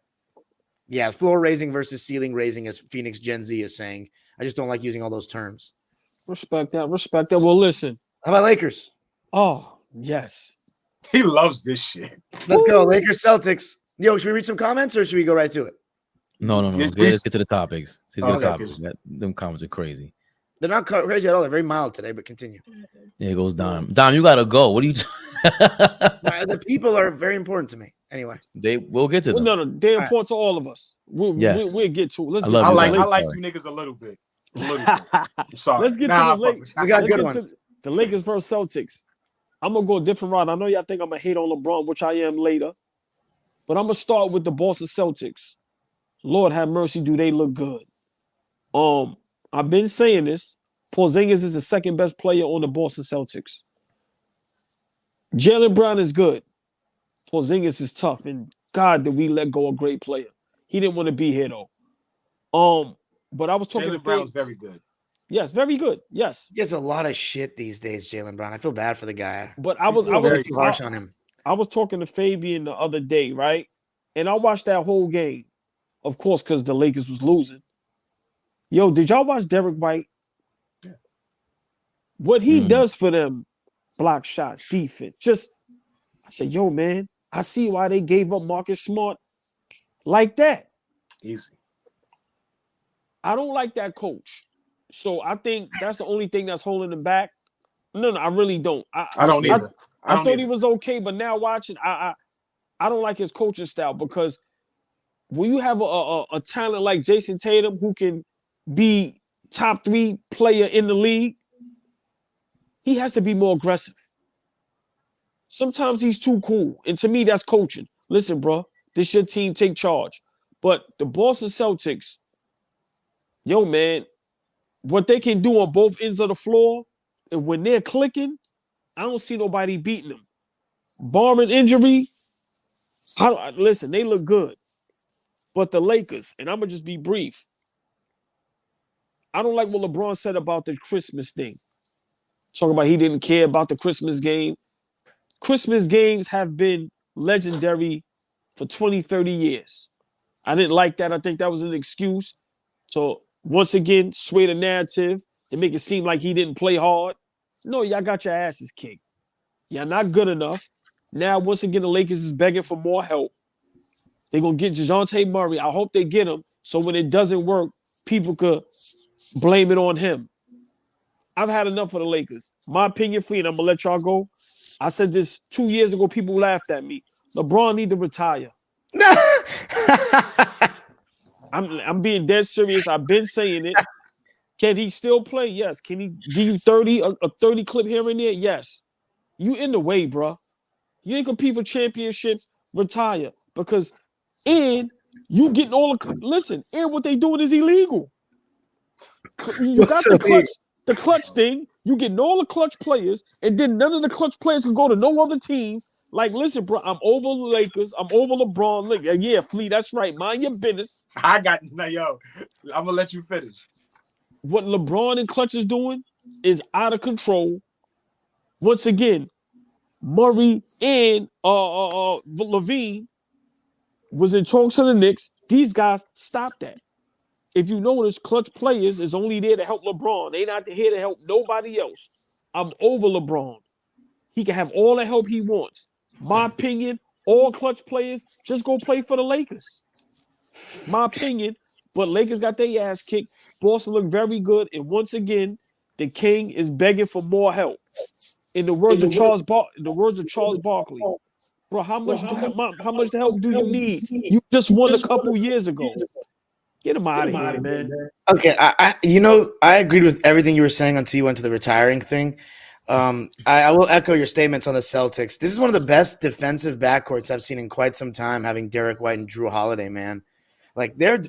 floor raising versus ceiling raising, as Phoenix Gen Z is saying. I just don't like using all those terms. Respect that. Well, listen. How about Lakers? Oh, yes. He loves this shit. Let's go. Lakers Celtics. Yo, should we read some comments or should we go right to it? No. Let's get to the topics. Them comments are crazy. They're not crazy at all. They're very mild today, but continue. There goes Dom. Dom, you gotta go. What are you? The people are very important to me. Anyway, we'll get to them. No, they're important to all of us. We'll get to it. I like you niggas a little bit. I'm sorry. Let's get to the Lakers. We got a good one. The Lakers versus Celtics. I'm gonna go a different route. I know y'all think I'm gonna hate on LeBron, which I am later, but I'm gonna start with the Boston Celtics. Lord have mercy, do they look good? I've been saying this. Porzingis is the second best player on the Boston Celtics. Jaylen Brown is good. Porzingis is tough, and God, did we let go a great player? He didn't want to be here though. But I was talking. Jaylen Brown was very good. Yes, very good. Yes. He gets a lot of shit these days, Jaylen Brown. I feel bad for the guy. But I He's was a little too harsh on him. I was talking to Fabian the other day, right? And I watched that whole game, of course, because the Lakers was losing. Yo, did y'all watch Derek White? Yeah. What he does for them, block shots, defense. Just, I said, yo, man, I see why they gave up Marcus Smart like that. Easy. I don't like that coach. So I think that's the only thing that's holding him back. No, I really don't. I don't either. I thought he was okay, but now watching, I don't like his coaching style, because when you have a talent like Jason Tatum who can be top 3 player in the league, he has to be more aggressive. Sometimes he's too cool, and to me, that's coaching. Listen, bro, this your team, take charge. But the Boston Celtics, yo, man, what they can do on both ends of the floor, and when they're clicking, I don't see nobody beating them. Barring injury, listen, they look good. But the Lakers, and I'm going to just be brief, I don't like what LeBron said about the Christmas thing. Talking about he didn't care about the Christmas game. Christmas games have been legendary for 20, 30 years. I didn't like that. I think that was an excuse. So once again, sway the narrative to make it seem like he didn't play hard. No, y'all got your asses kicked. Y'all not good enough. Now, once again, the Lakers is begging for more help. They're going to get DeJounte Murray. I hope they get him, so when it doesn't work, people could blame it on him. I've had enough of the Lakers. My opinion, Flea, and I'm going to let y'all go. I said this 2 years ago. People laughed at me. LeBron need to retire. I'm being dead serious. I've been saying it. Can he still play? Yes. Can he give you 30, a 30 clip here and there? Yes. You in the way, bro. You ain't compete for championships, retire. Because, and you getting all the, listen, and what they doing is illegal. You got the clutch thing. You getting all the clutch players, and then none of the clutch players can go to no other team. Like, listen, bro, I'm over the Lakers. I'm over LeBron. Look, yeah, Flea, that's right. Mind your business. I'm gonna let you finish. What LeBron and Clutch is doing is out of control. Once again, Murray and Levine was in talks to the Knicks. These guys stopped that. If you notice, Clutch players is only there to help LeBron. They not here to help nobody else. I'm over LeBron. He can have all the help he wants. My opinion, all Clutch players just go play for the Lakers. My opinion, but Lakers got their ass kicked. Boston looked very good, and once again, the King is begging for more help. In the words of Charles Barkley, bro, how much the help do you need? You just won a couple years ago. Get him out of here, man. Okay, I agreed with everything you were saying until you went to the retiring thing. I will echo your statements on the Celtics. This is one of the best defensive backcourts I've seen in quite some time, having Derek White and Drew Holiday, man. Like, their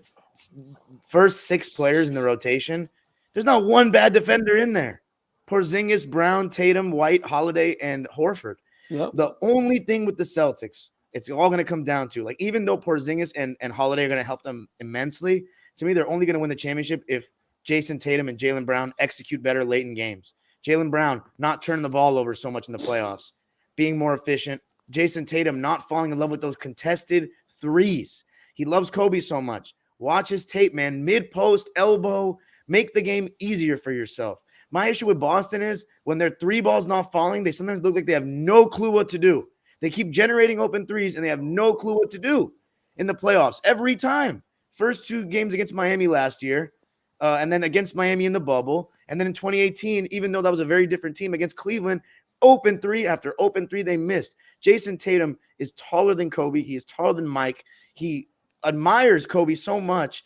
first 6 players in the rotation, there's not one bad defender in there. Porzingis, Brown, Tatum, White, Holiday, and Horford. Yep. The only thing with the Celtics, it's all going to come down to, like, even though Porzingis and Holiday are going to help them immensely, to me, they're only going to win the championship if Jason Tatum and Jaylen Brown execute better late in games. Jaylen Brown not turning the ball over so much in the playoffs, being more efficient. Jason Tatum not falling in love with those contested threes. He loves Kobe so much. Watch his tape, man. Mid-post, elbow, make the game easier for yourself. My issue with Boston is when their 3 balls not falling, they sometimes look like they have no clue what to do. They keep generating open threes, and they have no clue what to do in the playoffs every time. First 2 games against Miami last year, and then against Miami in the bubble. And then in 2018, even though that was a very different team against Cleveland, open 3 after open 3, they missed. Jason Tatum is taller than Kobe. He is taller than Mike. He admires Kobe so much.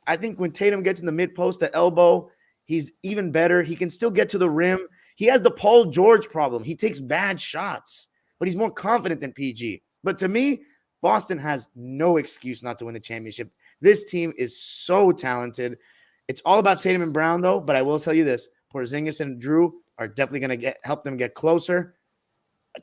I think when Tatum gets in the mid-post, the elbow, he's even better. He can still get to the rim. He has the Paul George problem. He takes bad shots, but he's more confident than PG. But to me, Boston has no excuse not to win the championship. This team is so talented. It's all about Tatum and Brown, though, but I will tell you this. Porzingis and Drew are definitely going to help them get closer.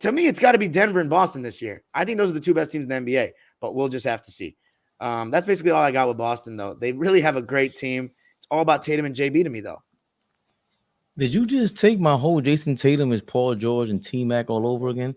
To me, it's got to be Denver and Boston this year. I think those are the 2 best teams in the NBA, but we'll just have to see. That's basically all I got with Boston, though. They really have a great team. It's all about Tatum and JB to me, though. Did you just take my whole Jason Tatum as Paul George and T Mac all over again?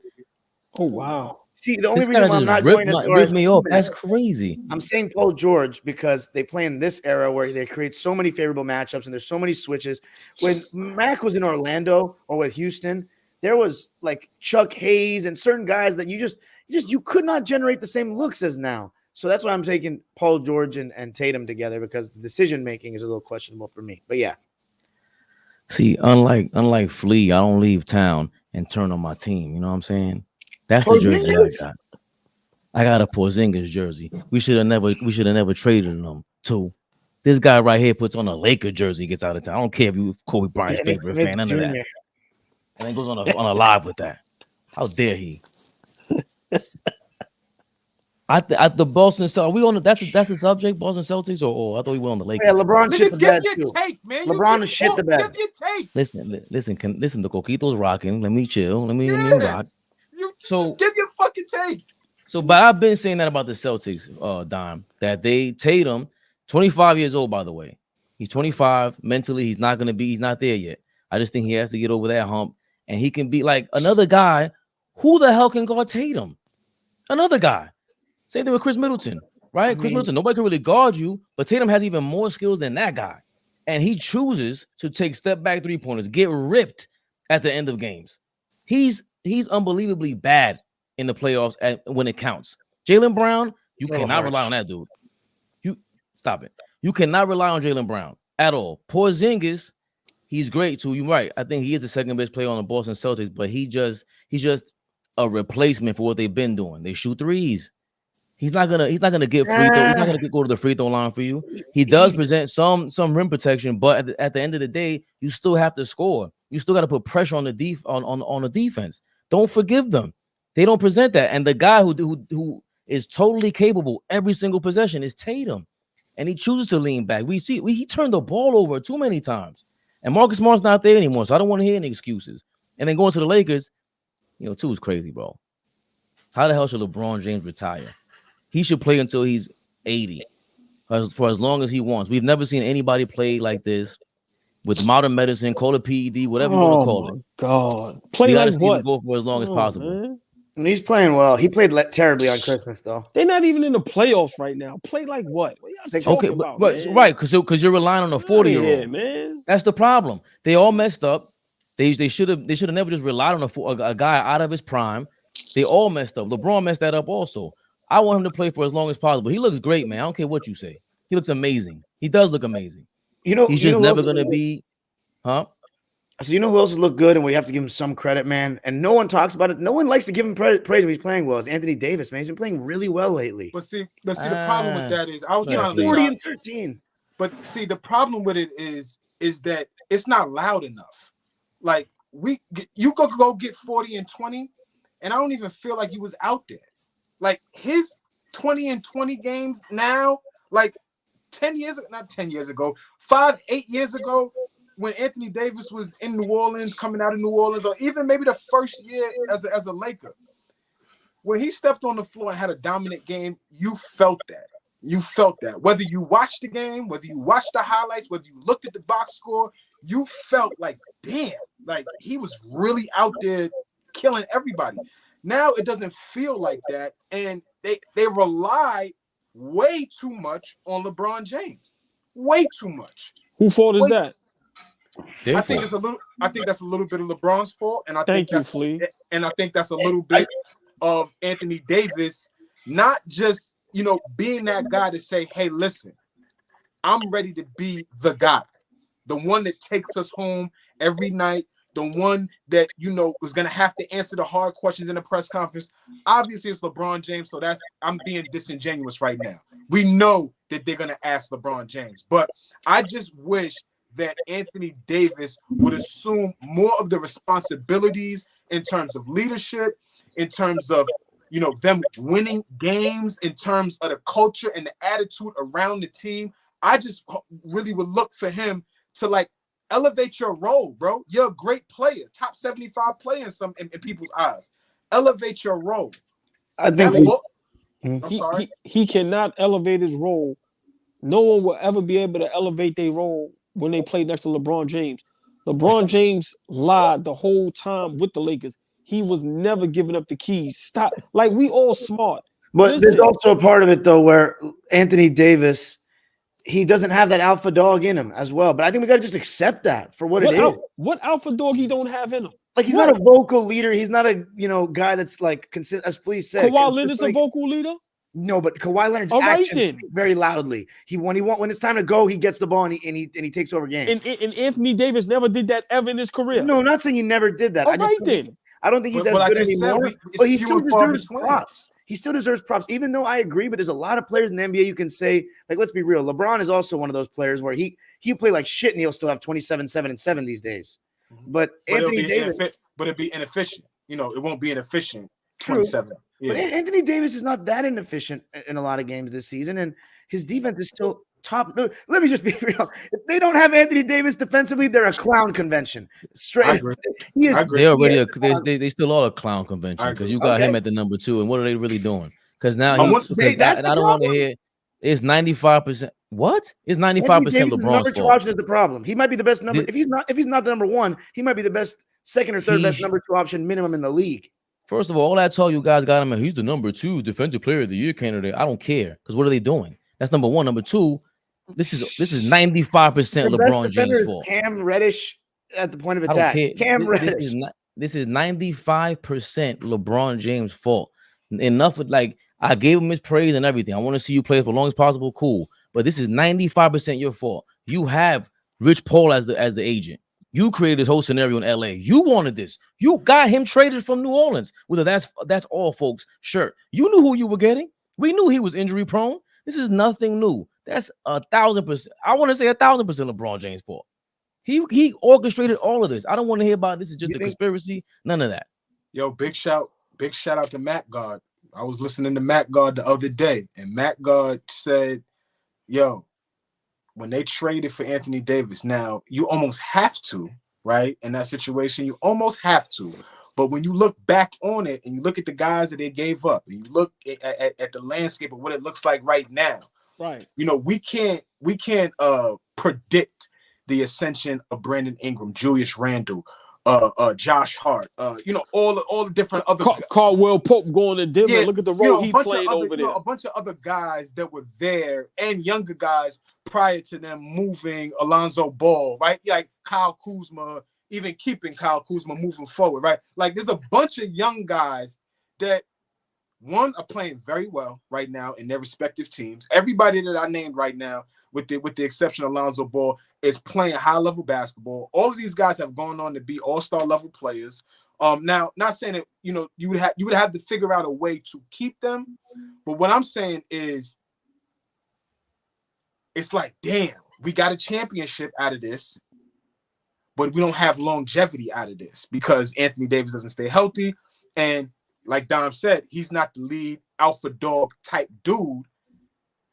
Oh wow. See, the only This reason guy why I'm just not going as far ripped as me off. T-Mac, That's crazy. I'm saying Paul George because they play in this era where they create so many favorable matchups and there's so many switches. When Mac was in Orlando or with Houston, there was like Chuck Hayes and certain guys that you could not generate the same looks as now. So that's why I'm taking Paul George and Tatum together, because the decision making is a little questionable for me. But yeah. See, unlike Flea, I don't leave town and turn on my team. You know what I'm saying? That's the jersey I got. I got a Porzingis jersey. We should have never traded him too. This guy right here puts on a Laker jersey, gets out of town. I don't care if you Kobe Bryant's Dennis favorite Smith fan, none of that. Jr. And then goes on a live with that. How dare he? At the Boston Celtics, are we on that's the subject, Boston Celtics, or I thought we were on the Lakers. Yeah, LeBron shit the bed Give too. your take, man. LeBron is shit the bed. Give your take. Listen, the Coquito's rocking. Let me chill. Let me rock. So give your fucking take. So, but I've been saying that about the Celtics, Dime, that they Tatum, 25 years old, by the way. He's 25. Mentally, he's not there yet. I just think he has to get over that hump, and he can be like another guy. Who the hell can guard Tatum? Another guy. Same thing with Chris Middleton, right? Chris Middleton, nobody can really guard you, but Tatum has even more skills than that guy. And he chooses to take step back three-pointers, get ripped at the end of games. He's unbelievably bad in the playoffs when it counts. Jaylen Brown, you cannot rely on that dude. You stop it. You cannot rely on Jaylen Brown at all. Porzingis, he's great too. You're right. I think he is the second best player on the Boston Celtics, but he's just a replacement for what they've been doing. They shoot threes. He's not gonna get free throw. He's not gonna go to the free throw line for you. He does present some rim protection, but at the end of the day, you still have to score. You still got to put pressure on the on the defense. Don't forgive them. They don't present that. And the guy who is totally capable every single possession is Tatum, and he chooses to lean back. He turned the ball over too many times, and Marcus Smart's not there anymore. So I don't want to hear any excuses. And then going to the Lakers, too is crazy, bro. How the hell should LeBron James retire? He should play until he's 80, for as long as he wants. We've never seen anybody play like this with modern medicine, call it PED, whatever you want to call it. God, play like what? Go for as long as possible. Man. And he's playing well. He played terribly on Christmas, though. They're not even in the playoffs right now. Play like what? Okay, right, because you're relying on a 40-year-old. Man. That's the problem. They all messed up. They should have never just relied on a guy out of his prime. They all messed up. LeBron messed that up also. I want him to play for as long as possible. He looks great, man. I don't care what you say. He looks amazing. He does look amazing. He's just never going to be, huh? So you know who else look good, and we have to give him some credit, man. And no one talks about it. No one likes to give him praise when he's playing well. It's Anthony Davis, man. He's been playing really well lately. But see, the problem with that is I was trying to 40 and 13. But see, the problem with it is that it's not loud enough. Like you could go get 40 and 20, and I don't even feel like he was out there. Like his 20 and 20 games now, like 8 years ago, when Anthony Davis was in New Orleans, coming out of New Orleans, or even maybe the first year as a Laker, when he stepped on the floor and had a dominant game, you felt that. You felt that. Whether you watched the game, whether you watched the highlights, whether you looked at the box score, you felt like, damn, like he was really out there killing everybody. Now it doesn't feel like that, and they rely way too much on LeBron James. Way too much. Whose fault is that? I think that's a little bit of LeBron's fault, and I think that's a little bit of Anthony Davis, not just being that guy to say, hey, listen, I'm ready to be the guy, the one that takes us home every night. The one that was gonna have to answer the hard questions in the press conference. Obviously, it's LeBron James, so I'm being disingenuous right now. We know that they're gonna ask LeBron James, but I just wish that Anthony Davis would assume more of the responsibilities in terms of leadership, in terms of them winning games, in terms of the culture and the attitude around the team. I just really would look for him to elevate your role, bro. You're a great player, top 75 player in people's eyes. Elevate your role. I think he cannot elevate his role. No one will ever be able to elevate their role when they play next to LeBron James. LeBron James lied the whole time with the Lakers. He was never giving up the keys. Stop. Like, we all smart. But there's Listen, also a part of it, though, where Anthony Davis, he doesn't have that alpha dog in him as well. But I think we got to just accept that for what it is. What alpha dog he don't have in him? Like, he's not a vocal leader. He's not a, guy that's like, as Flea said. Kawhi Leonard's a vocal leader? No, but Kawhi Leonard's All right, actions speak very loudly. When it's time to go, he gets the ball and he takes over games. And Anthony Davis never did that ever in his career. No, not saying he never did that. All right, then. I don't think he's as good anymore, but he still deserves props. He still deserves props, even though I agree, but there's a lot of players in the NBA you can say, like, let's be real. LeBron is also one of those players where he play like shit and he'll still have 27, 7, and 7 these days. But Anthony Davis, but it'd be inefficient. It won't be inefficient. 27. Yeah. But Anthony Davis is not that inefficient in a lot of games this season, and his defense is still top. No, let me just be real. If they don't have Anthony Davis defensively, they're a clown convention. Straight. I agree. They still are a clown convention because you got him at the number 2, and what are they really doing? Because now I don't want to hear it's 95%. What? It's 95% LeBron's number 2 fault. option is the problem. He might be the best number. If he's not the number 1, he might be the best second or third best number 2 option minimum in the league. First of all that talk you guys got him, and he's the number 2 defensive player of the year candidate. I don't care because what are they doing? That's number 1. Number 2, this is 95% LeBron James' fault. Cam Reddish at the point of attack. Cam Reddish. This is 95% LeBron James' fault. Enough with I gave him his praise and everything. I want to see you play for as long as possible. Cool, but this is 95% your fault. You have Rich Paul as the agent. You created this whole scenario in LA. You wanted this. You got him traded from New Orleans. Whether that's all, folks. Sure, you knew who you were getting. We knew he was injury prone. This is nothing new. That's 1,000%. I want to say 1,000% LeBron James' fault. He orchestrated all of this. I don't want to hear about this is just a conspiracy. None of that. Yo, big shout out to Matt God. I was listening to Matt God the other day, and Matt God said, yo, when they traded for Anthony Davis, now you almost have to, right? In that situation, you almost have to. But when you look back on it and you look at the guys that they gave up, and you look at the landscape of what it looks like right now, right? We can't predict the ascension of Brandon Ingram, Julius Randle, Josh Hart, all the different other Caldwell Pope going to Denver. Yeah, look at the role he played over there. A bunch of other guys that were there and younger guys prior to them moving Alonzo Ball, right? Like Kyle Kuzma, even keeping Kyle Kuzma moving forward, right? Like there's a bunch of young guys that are playing very well right now in their respective teams. Everybody that I named right now, with the exception of Alonzo Ball, is playing high-level basketball. All of these guys have gone on to be all-star level players. Now, not saying that you would have to figure out a way to keep them, but what I'm saying is, it's like, damn, we got a championship out of this, but we don't have longevity out of this because Anthony Davis doesn't stay healthy, and like Dom said, he's not the lead alpha dog type dude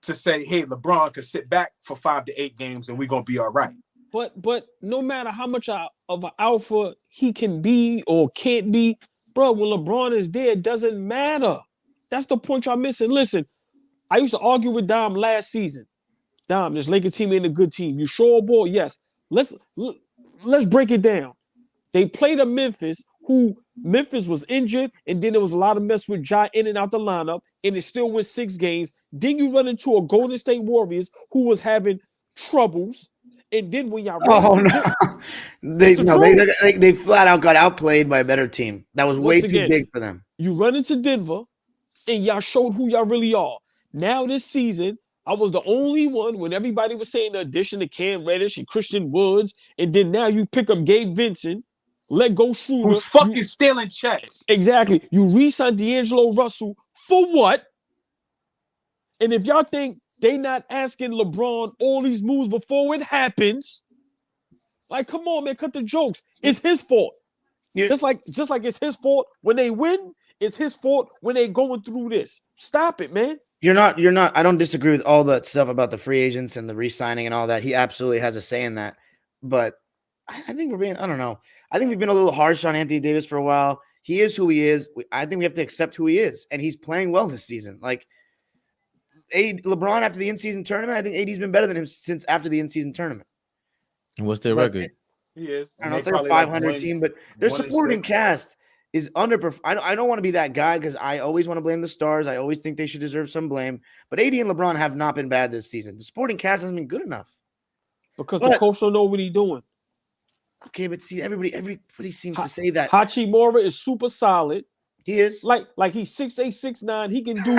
to say, hey, LeBron could sit back for 5 to 8 games and we're gonna be all right. But no matter how much of an alpha he can be or can't be, bro, when LeBron is there, it doesn't matter. That's the point y'all missing. Listen, I used to argue with Dom last season. Dom, this Lakers team ain't a good team. You sure, boy? Yes. Let's break it down. They played a Memphis was injured, and then there was a lot of mess with Ja in and out the lineup, and it still went 6 games. Then you run into a Golden State Warriors who was having troubles, and then when y'all they flat out got outplayed by a better team. That was way too big for them. You run into Denver, and y'all showed who y'all really are. Now this season, I was the only one when everybody was saying the addition to Cam Reddish and Christian Woods, and then now you pick up Gabe Vincent, let go Schroeder. Who's fucking stealing checks. Exactly. You re-sign D'Angelo Russell for what? And if y'all think they not asking LeBron all these moves before it happens, like, come on, man, cut the jokes. It's his fault. Yeah. Just like it's his fault when they win, it's his fault when they going through this. Stop it, man. You're not. I don't disagree with all that stuff about the free agents and the re-signing and all that. He absolutely has a say in that. But I think I don't know. I think we've been a little harsh on Anthony Davis for a while. He is who he is. I think we have to accept who he is. And he's playing well this season. Like, LeBron after the in-season tournament, I think AD's been better than him since after the in-season tournament. What's their record? He is. I don't know And if they they're a probably like 500 one- team, but their 1 and supporting 6. cast is I don't want to be that guy because I always want to blame the stars. I always think they should deserve some blame. But AD and LeBron have not been bad this season. The supporting cast hasn't been good enough. Because But- the coach don't know what he's doing. Okay, but see, everybody seems to say that Hachimura is super solid. he is. Like he's 6'8", 6'9". He can do.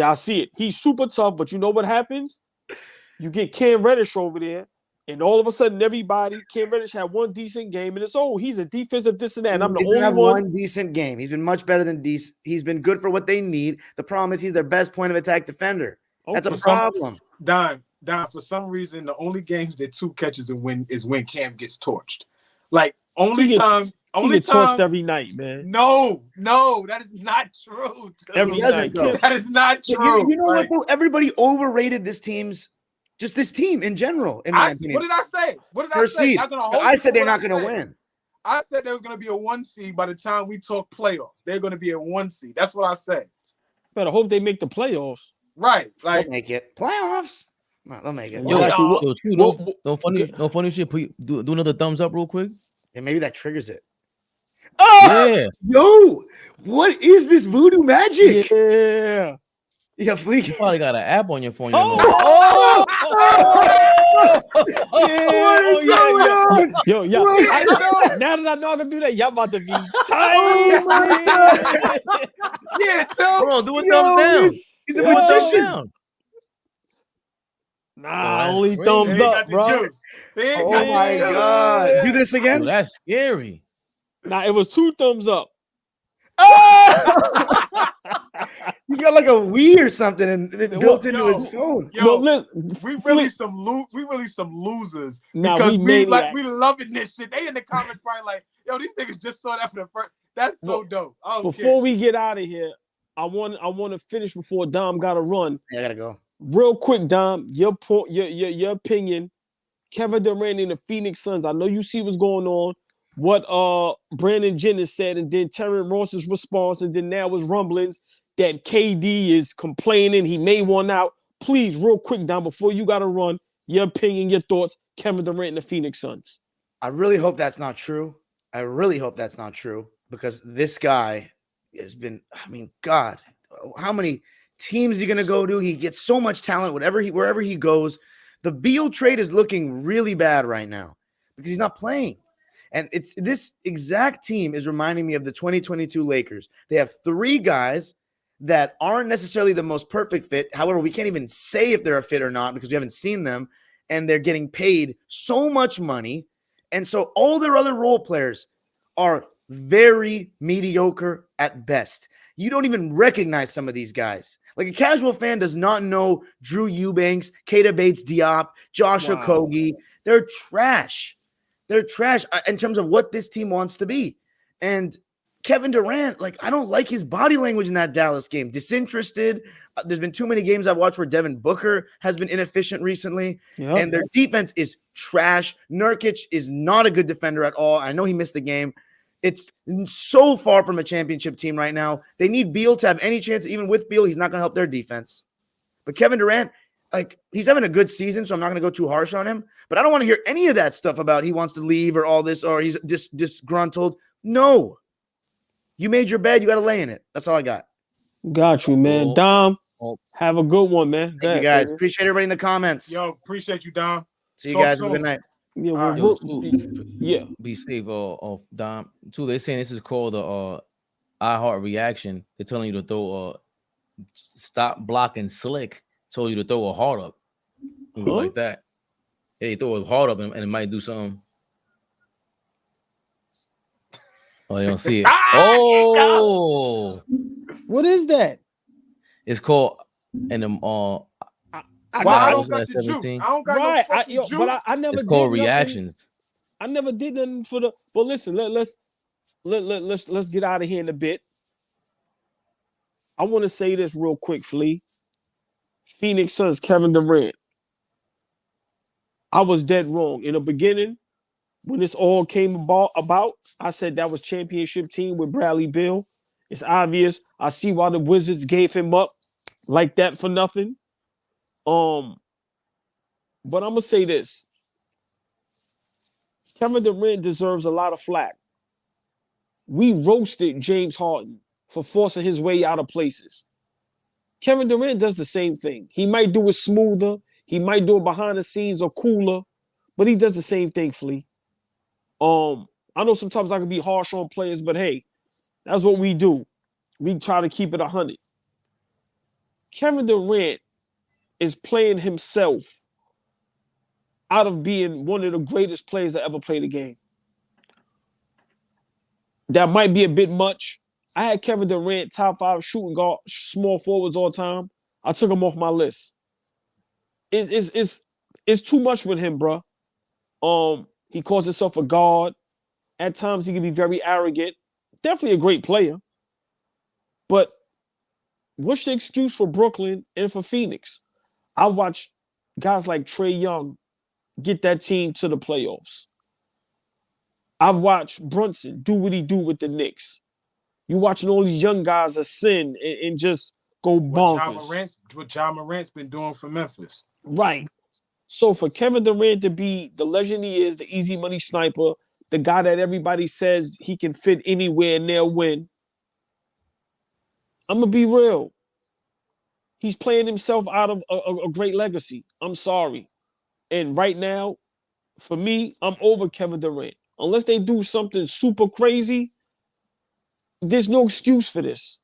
I see it. He's super tough. But you know what happens? You get Cam Reddish over there, and all of a sudden, Cam Reddish had one decent game, and it's he's a defensive this and that. And I'm the He didn't only have one. one decent game. He's been much better than decent. He's been good for what they need. The problem is he's their best point of attack defender. That's a Okay. problem. Don, for some reason, the only games that 2 catches and win is when Cam gets torched. Like only He time. He gets torched every night, man. No, that is not true. Dude. Every night. That is not But true. you know Like, what? Though? Everybody overrated this team in general. In my opinion, what did I say? What did First I say? seed. Y'all gonna hold I me said to they're what not I going to said. win. I said there was going to be a 1 seed by the time we talk playoffs. They're going to be a 1 seed. That's what I said. Better hope they make the playoffs. Right. They'll Like, make it playoffs. No, they'll make it. Yo, Yo, Q, no funny shit. Do another thumbs up real quick. And maybe that triggers it. Oh, Yeah. yo, what is this voodoo magic? Yeah. Yeah, You please. probably got an app on your phone. You know. Oh, What is going on? Yo, yeah. What? Now that I know I can do that, y'all about to be tight. Oh my God. yeah, dude. Hold on, do a Yo, thumbs down. He's a Yo. Do a thumbs magician. down. Nah, that's only crazy. thumbs They ain't up, got the bro. juice. They ain't Oh got the my juice. God. Do this Yo, again. that's scary. Nah, it was 2 thumbs up. Oh! He's got like a Wii or something and built into Yo. his phone. Yo, Look, we really some losers Nah, because we we maniacs. loving this shit. They in the comments probably like, yo, these niggas just saw that for the first. That's so Well, dope. I don't before care. we get out of here, I want to finish before Dom got to run. I gotta go. Real quick, Dom, your point, your opinion. Kevin Durant and the Phoenix Suns. I know you see what's going on. What Brandon Jennings said, and then Terrence Ross's response, and then now was rumblings that KD is complaining he may want out. Please, real quick, Dom, before you got to run, your opinion, your thoughts. Kevin Durant and the Phoenix Suns. I really hope that's not true. I really hope that's not true because this guy has been, I mean, God, how many teams is he going to go to? He gets so much talent, wherever he goes. The Beal trade is looking really bad right now because he's not playing. And it's this exact team is reminding me of the 2022 Lakers. They have 3 guys that aren't necessarily the most perfect fit. However, we can't even say if they're a fit or not because we haven't seen them. And they're getting paid so much money. And so all their other role players are very mediocre at best. You don't even recognize some of these guys. Like a casual fan does not know Drew Eubanks, Keita Bates-Diop, Joshua Wow. Okogie. They're trash. They're trash in terms of what this team wants to be. And Kevin Durant, like, I don't like his body language in that Dallas game. Disinterested. There's been too many games I've watched where Devin Booker has been inefficient recently. Yep. And their defense is trash. Nurkic is not a good defender at all. I know he missed the game. It's so far from a championship team right now. They need Beal to have any chance. Even with Beal, he's not going to help their defense. But Kevin Durant, like, he's having a good season, so I'm not going to go too harsh on him. But I don't want to hear any of that stuff about he wants to leave or all this or he's disgruntled. No. You made your bed. You got to lay in it. That's all I got. Got you, man. Oh. Dom, Oh. have a good one, man. Thank you guys. Appreciate everybody in the comments. Yo, appreciate you, Dom. See you talk guys. Have a soon. good night. Yeah, All well, right. Yo, yeah. Be safe, of Dom. Too, they're saying this is called the iHeart reaction. They're telling you to throw stop blocking slick. Told you to throw a heart up. You go Huh? like that. Yeah, you throw a heart up and it might do something. Oh, you don't see it. Oh, What is that? it's called and I don't got That the juice. 17. I don't got Right. no fucking juice. But I never it's did called nothing. reactions. I never did nothing for the. But listen, let's get out of here in a bit. I want to say this real quick, Flea. Phoenix Suns, Kevin Durant. I was dead wrong in the beginning when this all came about. I said that was championship team with Bradley Beal. It's obvious. I see why the Wizards gave him up like that for nothing. But I'm gonna say this. Kevin Durant deserves a lot of flack. We roasted James Harden for forcing his way out of places. Kevin Durant does the same thing. He might do it smoother. He might do it behind the scenes or cooler, but he does the same thing, Flea. I know sometimes I can be harsh on players, but hey, that's what we do. We try to keep it 100. Kevin Durant is playing himself out of being one of the greatest players that ever played the game. That might be a bit much. I had Kevin Durant top 5 shooting guard, small forwards all time. I took him off my list. It's too much with him, bro. He calls himself a guard. At times he can be very arrogant. Definitely a great player. But what's the excuse for Brooklyn and for Phoenix? I watch guys like Trae Young get that team to the playoffs. I've watched Brunson do what he do with the Knicks. You watching all these young guys ascend and just go bonkers. What John Morant's been doing for Memphis. Right. So for Kevin Durant to be the legend he is, the easy money sniper, the guy that everybody says he can fit anywhere and they'll win, I'm going to be real. He's playing himself out of a great legacy. I'm sorry. And right now, for me, I'm over Kevin Durant. Unless they do something super crazy, there's no excuse for this.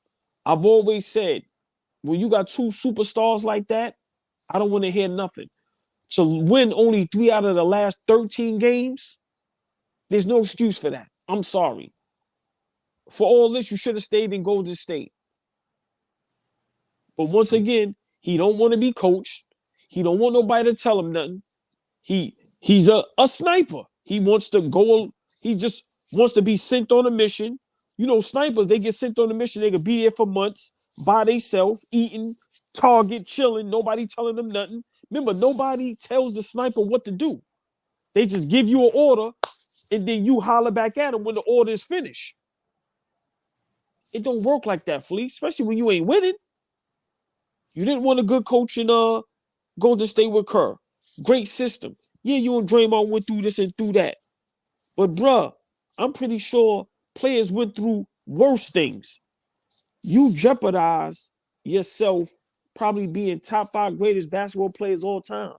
I've always said, when you got 2 superstars like that, I don't want to hear nothing. To win only 3 out of the last 13 games, there's no excuse for that. I'm sorry. For all this, you should have stayed in Golden State. But once again, he don't want to be coached. He don't want nobody to tell him nothing. He's a sniper. He wants to go. He just wants to be sent on a mission. You know, snipers, they get sent on a mission. They could be there for months by themselves, eating, target, chilling. Nobody telling them nothing. Remember, nobody tells the sniper what to do. They just give you an order, and then you holler back at them when the order is finished. It don't work like that, Flea, especially when you ain't winning. You didn't want a good coach in Golden State with Kerr. Great system. Yeah, you and Draymond went through this and through that. But, bruh, I'm pretty sure players went through worse things. You jeopardize yourself probably being top 5 greatest basketball players all time.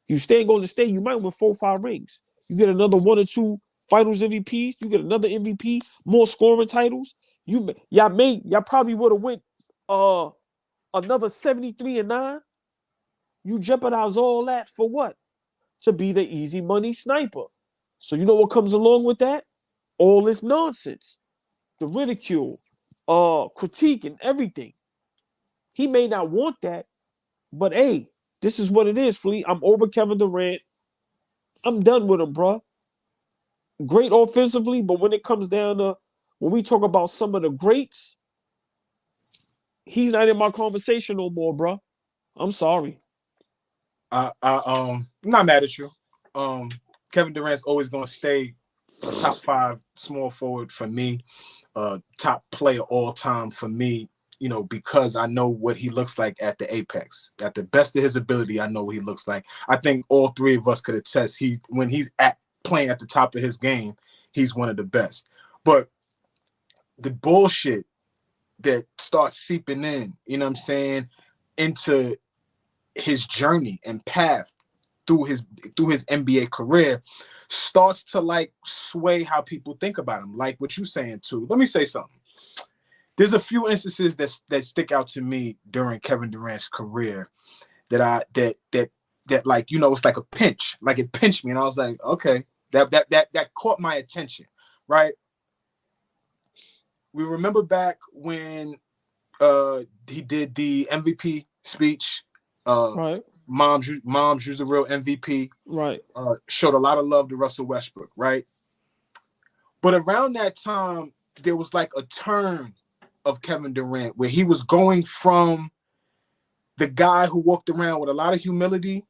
You stay in Golden State, you might win 4 or 5 rings. You get another 1 or 2 finals MVPs. You get another MVP, more scoring titles. Y'all probably would have went another 73-9. You jeopardize all that for what? To be the easy money sniper. So you know what comes along with that? All this nonsense. The ridicule, critique, and everything. He may not want that, but hey, this is what it is, Flea. I'm over Kevin Durant. I'm done with him, bro. Great offensively, but when it comes down to when we talk about some of the greats, he's not in my conversation no more, bro. I'm sorry. I'm not mad at you. Kevin Durant's always gonna stay a top 5 small forward for me, top player all time for me. You know, because I know what he looks like at the apex, at the best of his ability. I know what he looks like. I think all 3 of us could attest. When he's playing at the top of his game, he's one of the best. But the bullshit that starts seeping in, you know what I'm saying, into his journey and path through his NBA career starts to like sway how people think about him. Like what you're saying too. Let me say something. There's a few instances that stick out to me during Kevin Durant's career that like, you know, it's like a pinch, like it pinched me, and I was like, okay, that caught my attention, right? We remember back when he did the MVP speech. Right. Mom's was a real MVP. Right. Showed a lot of love to Russell Westbrook, right? But around that time, there was like a turn of Kevin Durant where he was going from the guy who walked around with a lot of humility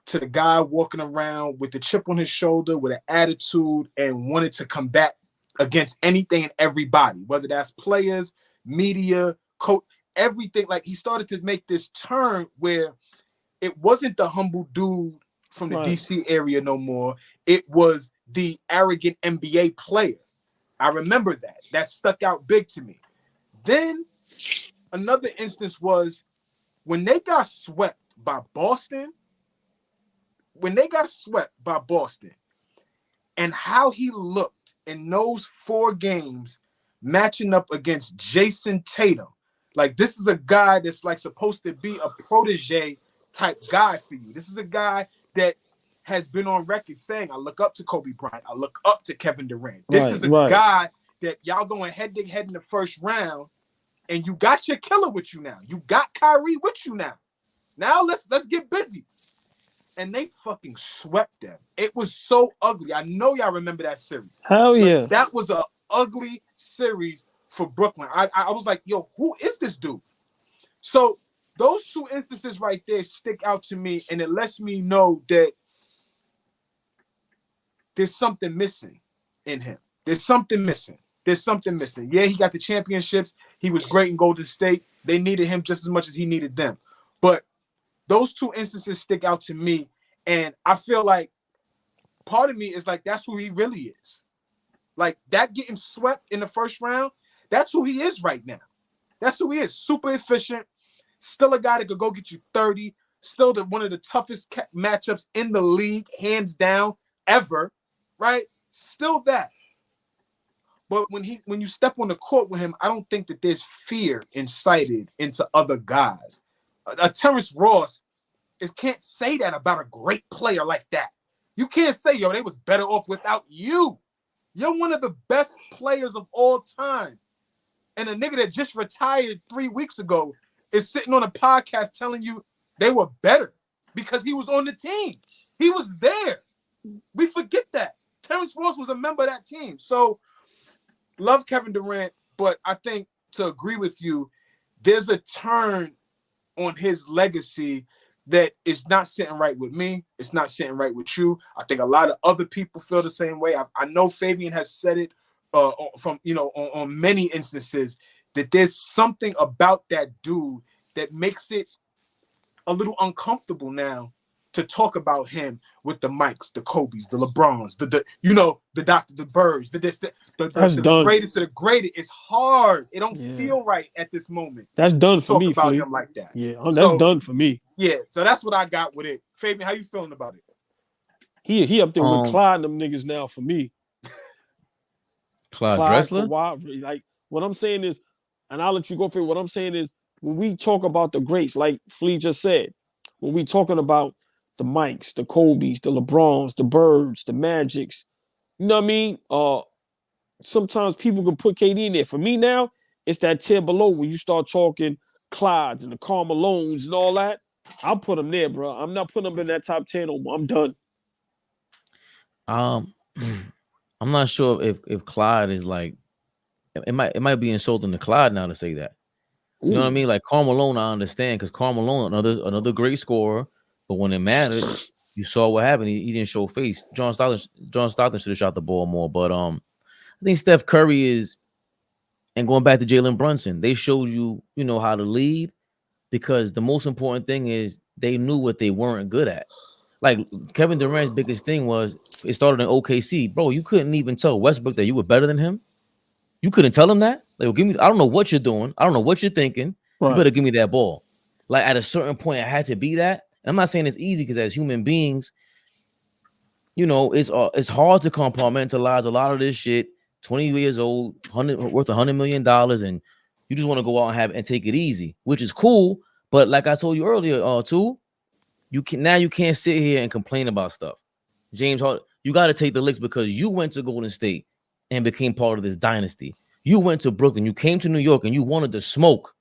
to the guy walking around with the chip on his shoulder, with an attitude, and wanted to combat against anything and everybody, whether that's players, media, coach, everything. Like, he started to make this turn where it wasn't the humble dude from the DC area no more. It was the arrogant NBA player. I remember that. That stuck out big to me. Then another instance was when they got swept by Boston. When they got swept by Boston, and how he looked in those 4 games matching up against Jason Tatum. Like, this is a guy that's like supposed to be a protege type guy for you. This is a guy that has been on record saying, I look up to Kobe Bryant. I look up to Kevin Durant. This is a guy that y'all going head to head in the first round, and you got your killer with you now. You got Kyrie with you now. Now let's get busy. And they fucking swept them. It was so ugly. I know y'all remember that series. Hell yeah. That was an ugly series for Brooklyn. I was like, yo, who is this dude? So those 2 instances right there stick out to me, and it lets me know that there's something missing in him. There's something missing. Yeah, he got the championships. He was great in Golden State. They needed him just as much as he needed them. But those 2 instances stick out to me, and I feel like part of me is like, that's who he really is. Like, that getting swept in the first round, that's who he is right now. That's who he is. Super efficient, still a guy that could go get you 30, still one of the toughest matchups in the league, hands down, ever, right? Still that. But when you step on the court with him, I don't think that there's fear incited into other guys. Terrence Ross can't say that about a great player like that. You can't say, yo, they was better off without you. You're one of the best players of all time. And a nigga that just retired 3 weeks ago is sitting on a podcast telling you they were better because he was on the team. He was there. We forget that. Terrence Ross was a member of that team. So, love Kevin Durant, but I think, to agree with you, there's a turn on his legacy that is not sitting right with me. It's not sitting right with you. I think a lot of other people feel the same way. I know Fabian has said it on many instances that there's something about that dude that makes it a little uncomfortable now to talk about him with the Mikes, the Kobe's, the LeBrons, the Dr. the Birds, the greatest of the greatest. It's hard. It don't feel right at this moment. That's done for me. About him like that. Yeah, that's done for me. Yeah, so that's what I got with it. Fabian, how you feeling about it? He up there with Clyde and them niggas now for me. Clyde Drexler? Kawhi, like, what I'm saying is, and I'll let you go for it. What I'm saying is, when we talk about the greats, like Flea just said, when we talking about the Mikes, the Kobe's, the LeBrons, the Birds, the Magics, you know what I mean? Sometimes people can put KD in there. For me now, it's that tier below when you start talking Clydes and the Karl Malones and all that. I'll put them there, bro. I'm not putting them in that top 10 no more. I'm done. I'm not sure if Clyde is like, it might be insulting to Clyde now to say that. You know what I mean? Like Karl Malone, I understand, because Karl Malone, another great scorer, but when it mattered, you saw what happened. He didn't show face. John Stockton should have shot the ball more. But I think Steph Curry is, and going back to Jalen Brunson, they showed you how to lead, because the most important thing is they knew what they weren't good at. Like Kevin Durant's biggest thing was it started in OKC. Bro, you couldn't even tell Westbrook that you were better than him. You couldn't tell him that. Like, I don't know what you're doing. I don't know what you're thinking. Right. You better give me that ball. Like at a certain point, it had to be that. And I'm not saying it's easy, because as human beings, it's hard to compartmentalize a lot of this shit. 20 years old, worth $100 million, and you just want to go out and take it easy, which is cool. But like I told you earlier, too, you can't sit here and complain about stuff. James Harden, you got to take the licks, because you went to Golden State and became part of this dynasty. You went to Brooklyn, you came to New York, and you wanted the smoke.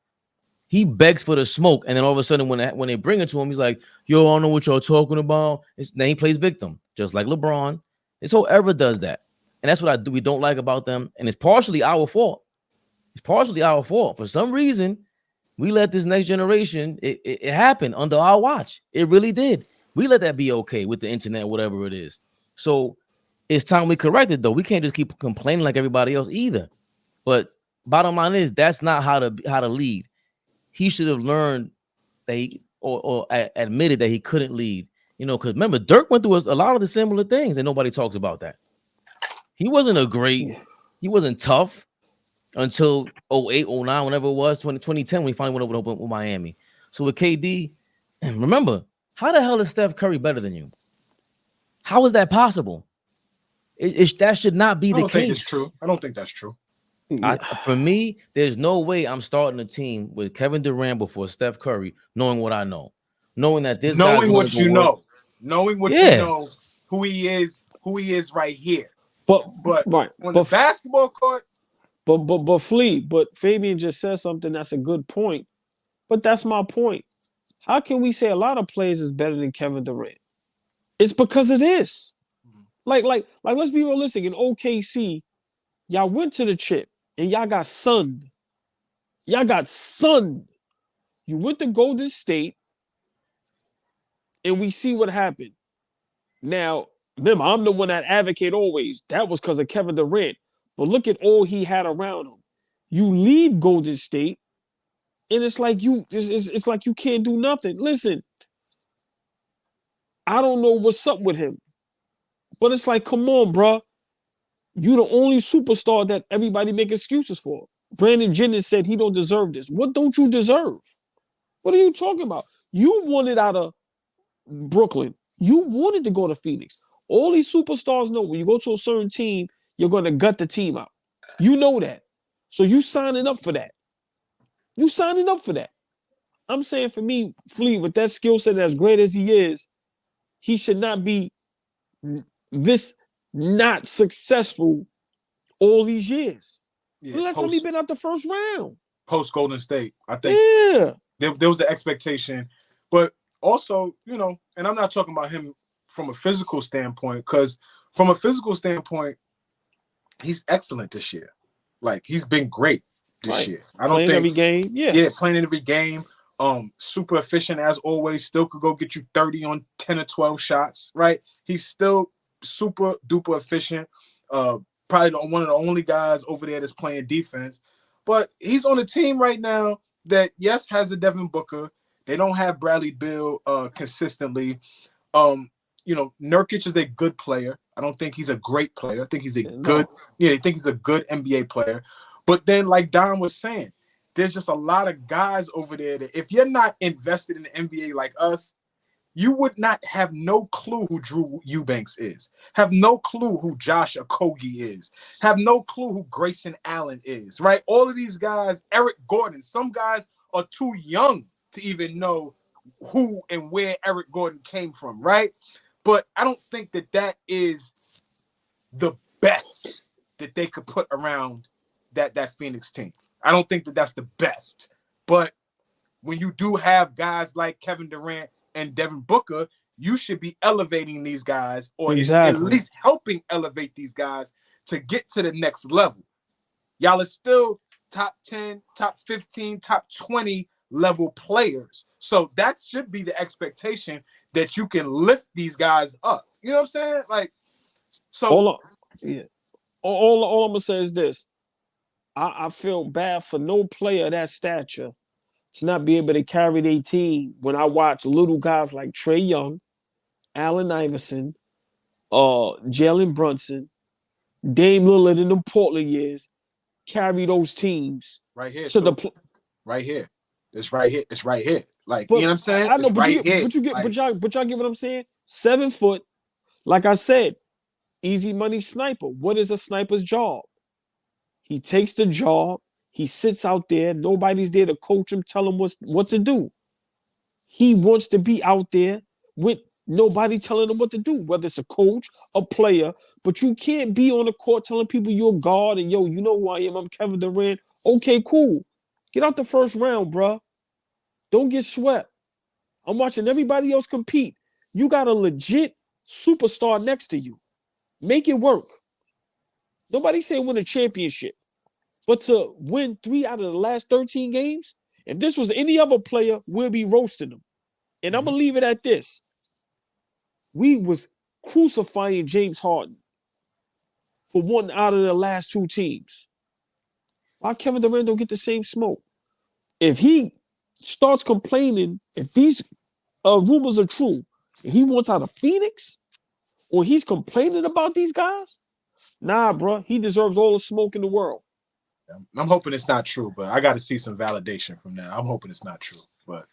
He begs for the smoke, and then all of a sudden, when they bring it to him, he's like, "Yo, I don't know what y'all talking about." Then he plays victim, just like LeBron. This whole era does that, and that's what we don't like about them. And it's partially our fault. For some reason, we let this next generation. It happen under our watch. It really did. We let that be okay with the internet, whatever it is. So it's time we correct it, though. We can't just keep complaining like everybody else either. But bottom line is, that's not how to lead. He should have learned that or admitted that he couldn't lead. Because remember, Dirk went through a lot of the similar things, and nobody talks about that. He wasn't tough until 08, 09, whenever it was, 2010, when he finally went over with Miami. So with KD, remember, how the hell is Steph Curry better than you? How is that possible? That should not be the case. I don't think it's true. I don't think that's true. For me, there's no way I'm starting a team with Kevin Durant before Steph Curry, knowing what I know, knowing that this guy's knowing what you know, you know, who he is right here. But right on the basketball court. But Flea, but Fabian just said something that's a good point. But that's my point. How can we say a lot of players is better than Kevin Durant? It's because of this. Like, let's be realistic. In OKC, y'all went to the chip and y'all got sunned. You went to Golden State, and we see what happened. Now, remember, I'm the one that advocate always. That was because of Kevin Durant. But look at all he had around him. You leave Golden State, and it's like it's like you can't do nothing. Listen, I don't know what's up with him, but it's like, come on, bro. You the only superstar that everybody make excuses for. Brandon Jennings said he don't deserve this. What don't you deserve? What are you talking about? You wanted out of Brooklyn. You wanted to go to Phoenix. All these superstars know when you go to a certain team, you're going to gut the team out. You know that. So you signing up for that. I'm saying for me, Flea, with that skill set as great as he is, he should not be this not successful all these years. Yeah, last time he been out the first round. Post Golden State, I think. There was an expectation. But also, you know, and I'm not talking about him from a physical standpoint, because from a physical standpoint, he's excellent this year. Like, he's been great this year. I don't think every game. Yeah, playing in every game. Super efficient as always. Still could go get you 30 on 10 or 12 shots, right? He's still super duper efficient. Probably one of the only guys over there that's playing defense. But he's on a team right now that, yes, has a Devin Booker. They don't have Bradley Beal consistently. You know, Nurkic is a good player. I don't think he's a great player. I think he's I think he's a good NBA player. But then, like Don was saying, there's just a lot of guys over there that if you're not invested in the NBA like us, you would not have no clue who Drew Eubanks is, have no clue who Josh Okogie is, have no clue who Grayson Allen is, right? All of these guys, Eric Gordon, some guys are too young to even know who and where Eric Gordon came from, right? But I don't think that is the best that they could put around that Phoenix team. I don't think that's the best. But when you do have guys like Kevin Durant and Devin Booker, you should be elevating these guys, or at least helping elevate these guys to get to the next level. Y'all are still top 10, top 15, top 20 level players. So that should be the expectation, that you can lift these guys up. You know what I'm saying? Like, so all I'm gonna say is this. I feel bad for no player of that stature to not be able to carry their team when I watch little guys like Trae Young, Allen Iverson, Jalen Brunson, Dame Lillard in them Portland years carry those teams right here to right here. It's right here. It's right here. Like, you know what I'm saying? I know, but right here. But y'all get what I'm saying? 7 foot, like I said, easy money sniper. What is a sniper's job? He takes the job. He sits out there. Nobody's there to coach him, tell him what to do. He wants to be out there with nobody telling him what to do, whether it's a coach, a player. But you can't be on the court telling people you're a guard and, yo, you know who I am. I'm Kevin Durant. Okay, cool. Get out the first round, bro. Don't get swept. I'm watching everybody else compete. You got a legit superstar next to you. Make it work. Nobody say win a championship. But to win 3 out of the last 13 games, if this was any other player, we'll be roasting them. And I'm going to leave it at this. We was crucifying James Harden for 1 out of the last 2 teams. Why Kevin Durant don't get the same smoke? If he starts complaining, if these rumors are true, and he wants out of Phoenix, or he's complaining about these guys, Nah, bro, he deserves all the smoke in the world. I'm hoping it's not true, but I got to see some validation from that. I'm hoping it's not true, but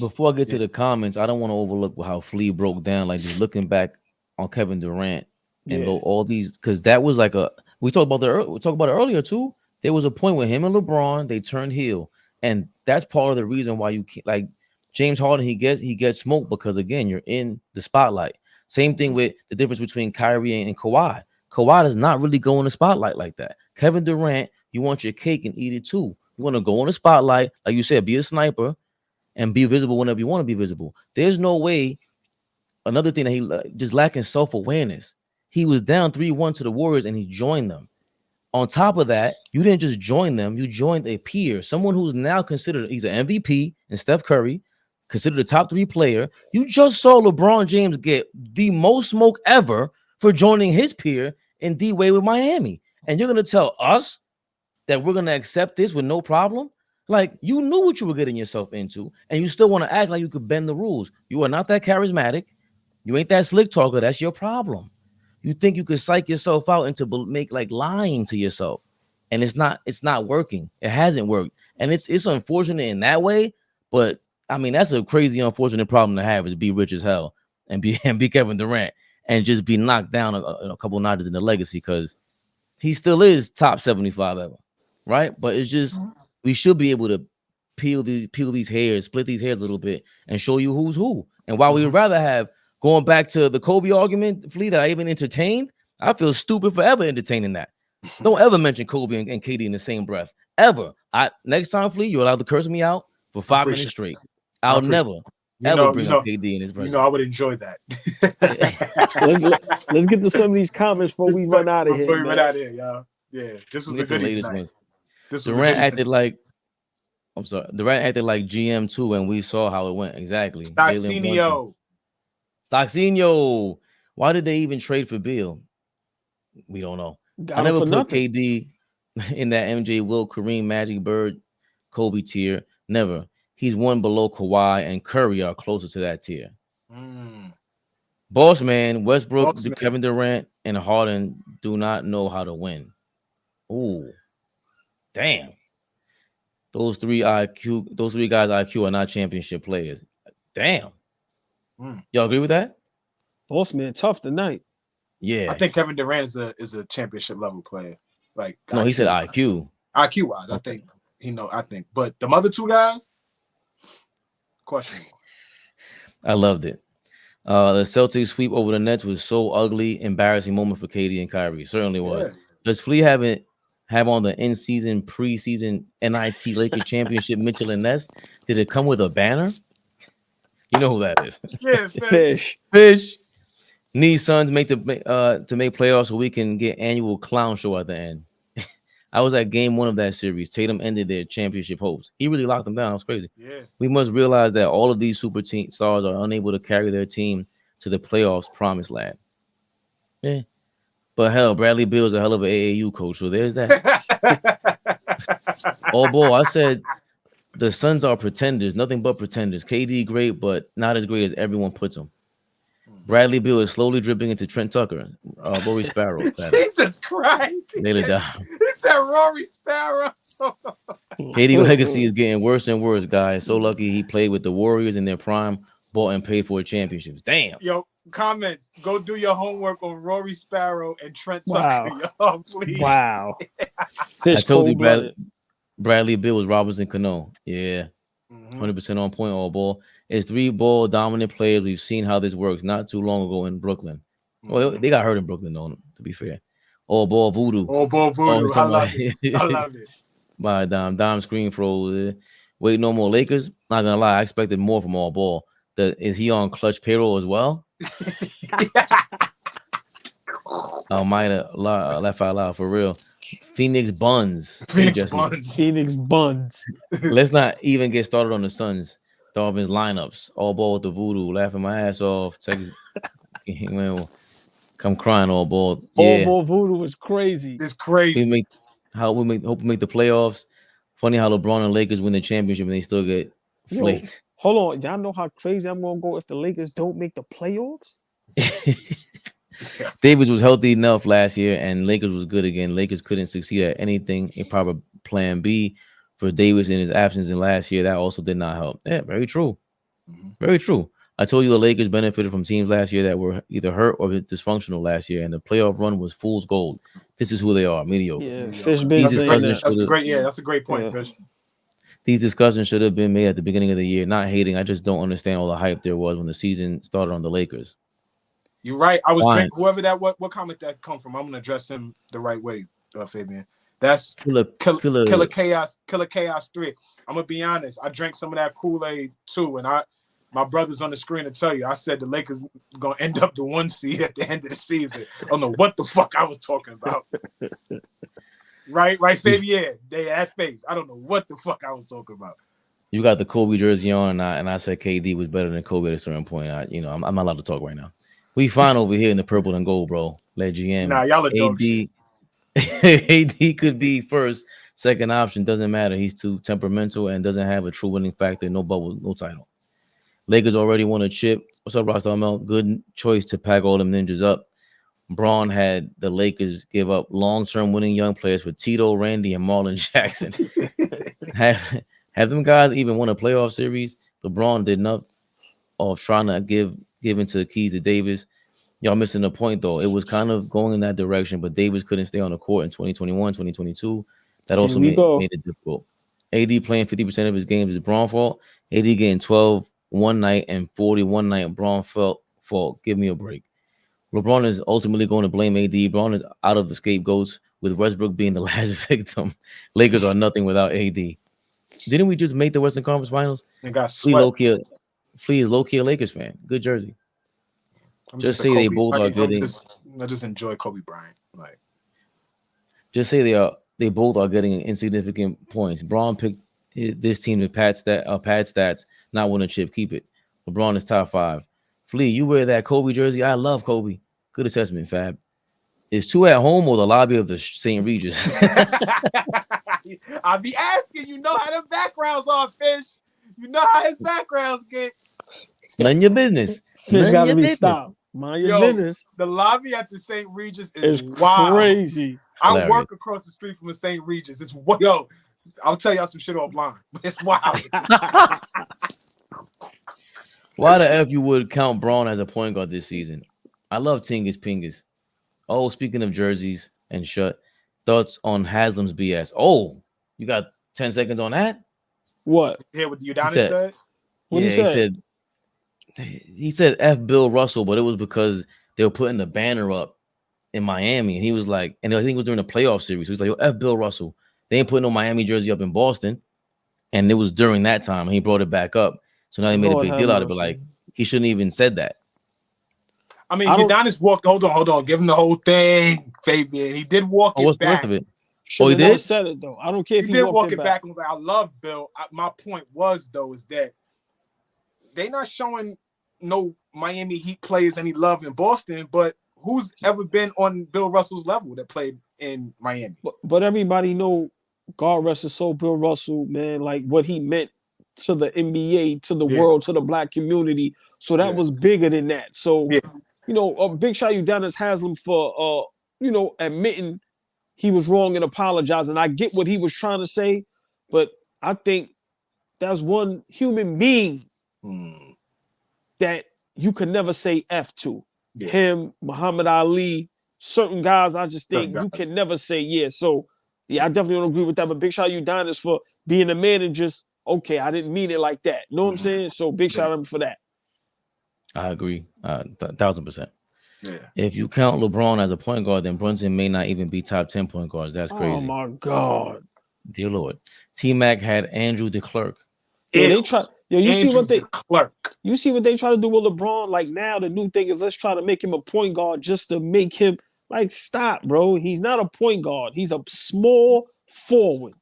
Before I get to the comments, I don't want to overlook how Flea broke down. Like just looking back on Kevin Durant and all these, because that was like we talked about it earlier too. There was a point where him and LeBron they turned heel, and that's part of the reason why you can't like James Harden. He gets smoked because again you're in the spotlight. Same thing with the difference between Kyrie and Kawhi. Kawhi does not really go in the spotlight like that. Kevin Durant, you want your cake and eat it too. You want to go in the spotlight, like you said, be a sniper and be visible whenever you want to be visible. There's no way. Another thing that he just lacking self-awareness. He was down 3-1 to the Warriors and he joined them. On top of that, you didn't just join them, you joined a peer, someone who's now considered he's an MVP and Steph Curry, considered a top 3 player. You just saw LeBron James get the most smoke ever for joining his peer in D-Wade with Miami. And you're going to tell us that we're going to accept this with no problem? Like, you knew what you were getting yourself into, and you still want to act like you could bend the rules. You are not that charismatic. You ain't that slick talker. That's your problem. You think you could psych yourself out into make like lying to yourself, and it's not working. It hasn't worked, and it's unfortunate in that way. But I mean, that's a crazy, unfortunate problem to have, is be rich as hell and be Kevin Durant and just be knocked down a couple notches in the legacy, because he still is top 75 ever, right? But it's just we should be able to peel these hairs, split these hairs a little bit, and show you who's who. And while we would rather have, going back to the Kobe argument, Flea, that I even entertained, I feel stupid forever entertaining that. Don't ever mention Kobe and KD in the same breath. Ever. Next time, Flea, you're allowed to curse me out for 5 minutes straight. I'll never ever bring up KD in his breath. I would enjoy that. let's get to some of these comments before we run out of here. Before we run out of here, y'all. Yeah, this was a good night. Durant acted like Durant acted like GM too, and we saw how it went. Exactly. Stocksinio. Why did they even trade for Beal? We don't know. I never put KD in that MJ, Will, Kareem, Magic, Bird, Kobe tier. Never. He's one below Kawhi and Curry are closer to that tier. Boss man, Westbrook, Kevin Durant, and Harden do not know how to win. Ooh, damn. Those three guys' IQ are not championship players. Damn. Y'all agree with that? Boss man, tough tonight. Yeah. I think Kevin Durant is a championship level player. Like, no, he said IQ. IQ wise, I think. But the other two guys, questionable. I loved it. The Celtics sweep over the Nets was so ugly, embarrassing moment for KD and Kyrie. Certainly was. Does Flea have on the in-season, preseason NIT Lakers championship Mitchell and Ness? Did it come with a banner? You know who that is. Yeah, Fish. Need Suns to make playoffs so we can get annual clown show at the end. I was at game 1 of that series. Tatum ended their championship hopes. He really locked them down. It was crazy. Yeah. We must realize that all of these super team stars are unable to carry their team to the playoffs promised land. Yeah. But hell, Bradley Beal is a hell of an AAU coach, so there's that. AllBall, I said the Suns are pretenders, nothing but pretenders. KD great, but not as great as everyone puts him. Bradley Beal is slowly dripping into Trent Tucker. Rory Sparrow. Jesus Christ. Nail it down. He said Rory Sparrow. KD legacy is getting worse and worse, guys. So lucky he played with the Warriors in their prime, bought and paid for championships. Damn. Yo, comments. Go do your homework on Rory Sparrow and Trent Tucker. Yo, please. Wow. I told you Bradley Beal was Robinson Cano. Yeah. 100% on point, AllBall. It's 3 ball dominant players. We've seen how this works not too long ago in Brooklyn. Well, they got hurt in Brooklyn, though, to be fair. AllBall voodoo. AllBall voodoo. I love it. I love it. By Dime screen froze. Wait, no more Lakers. Not gonna lie, I expected more from AllBall. Is he on clutch payroll as well? I might have laughed out loud for real. Phoenix Buns. Phoenix Buns. Let's not even get started on the Suns. Dolphins lineups. AllBall with the voodoo. Laughing my ass off. Texas. Come crying, AllBall. Yeah. AllBall voodoo is crazy. It's crazy. Hope we make the playoffs. Funny how LeBron and Lakers win the championship and they still get flaked. Hold on. Y'all know how crazy I'm going to go if the Lakers don't make the playoffs? Davis was healthy enough last year, and Lakers was good again. Lakers couldn't succeed at anything. A proper plan B for Davis in his absence in last year, that also did not help. Yeah, very true. Very true. I told you the Lakers benefited from teams last year that were either hurt or dysfunctional last year, and the playoff run was fool's gold. This is who they are, mediocre. Yeah, Fish been saying that. That's a great point, Fish. These discussions should have been made at the beginning of the year. Not hating, I just don't understand all the hype there was when the season started on the Lakers. You're right. I was drinking whoever that what comment that come from. I'm gonna address him the right way, Fabian. That's Killer Chaos 3. I'm gonna be honest. I drank some of that Kool-Aid too, and my brother's on the screen to tell you. I said the Lakers gonna end up the 1 seed at the end of the season. I don't know what the fuck I was talking about. right, Fabian. They at face. I don't know what the fuck I was talking about. You got the Kobe jersey on, and I said KD was better than Kobe at a certain point. I'm not allowed to talk right now. We fine over here in the purple and gold, bro. Let GM. Nah, y'all are dog shit. AD could be first, second option. Doesn't matter. He's too temperamental and doesn't have a true winning factor. No bubble, no title. Lakers already won a chip. What's up, Rasta Mel? Good choice to pack all them ninjas up. Braun had the Lakers give up long-term winning young players for Tito, Randy, and Marlon Jackson. have them guys even won a playoff series? LeBron did enough of trying to give into the keys to Davis. Y'all missing the point, though. It was kind of going in that direction, but Davis couldn't stay on the court in 2021, 2022. That also made it difficult. AD playing 50% of his games is Braun fault. AD getting 12 one night and 40 one night. Braun fault. Give me a break. LeBron is ultimately going to blame AD. LeBron is out of the scapegoats, with Westbrook being the last victim. Lakers are nothing without AD. Didn't we just make the Western Conference Finals? And got swept. Flea is low-key a Lakers fan. Good jersey. Just say they both are getting. I just enjoy Kobe Bryant. Like, just say they both are getting insignificant points. Braun picked this team with pad stats, not win a chip. Keep it. LeBron is top 5. Flea, you wear that Kobe jersey. I love Kobe. Good assessment, Fab. Is 2 at home or the lobby of the St. Regis? I'll be asking. You know how the backgrounds are, Fish. You know how his backgrounds get. None your business. Fish got to be stopped. Mind your business. The lobby at the St. Regis is wild. Crazy. I work across the street from the St. Regis. It's I'll tell y'all some shit offline. It's wild. Why the F you would count Braun as a point guard this season? I love Tingus Pingus. Oh, speaking of jerseys and thoughts on Haslam's BS. Oh, you got 10 seconds on that? What? Yeah, what Udonis said? What did he say? He said F Bill Russell, but it was because they were putting the banner up in Miami, and he was like, and I think it was during the playoff series. So he's like, yo, F Bill Russell. They ain't putting no Miami jersey up in Boston. And it was during that time, and he brought it back up. So now they made a big deal out of it. Like, he shouldn't even said that. I mean, Udonis walked. Hold on. Give him the whole thing, Fabian. He did walk it what's back. the rest of it? He did? Said it, though. I don't care if he did walk it back and was like, I love Bill. My point was, though, is that they not showing no Miami Heat players any love in Boston, but who's ever been on Bill Russell's level that played in Miami? But everybody know, God rest his soul, Bill Russell, man, like what he meant to the NBA, to the world, to the black community. So that was bigger than that. So, you know, a big shout out to Udonis Haslam for, admitting he was wrong and apologizing. I get what he was trying to say, but I think that's one human being that you could never say F to. Yeah. Him, Muhammad Ali, certain guys, I just think you can never say So, I definitely don't agree with that. But big shout out to Udonis for being a man and just, okay, I didn't mean it like that. You know what I'm saying? So big shout out to him for that. I agree, 1,000%. Yeah. If you count LeBron as a point guard, then Brunson may not even be top 10 point guards. That's crazy. Oh my God, dear Lord. T-Mac had Andrew DeClerc. Yeah, they try. Yo, you see what they Clark. You see what they try to do with LeBron? Like now, the new thing is let's try to make him a point guard just to make him like stop, bro. He's not a point guard. He's a small forward.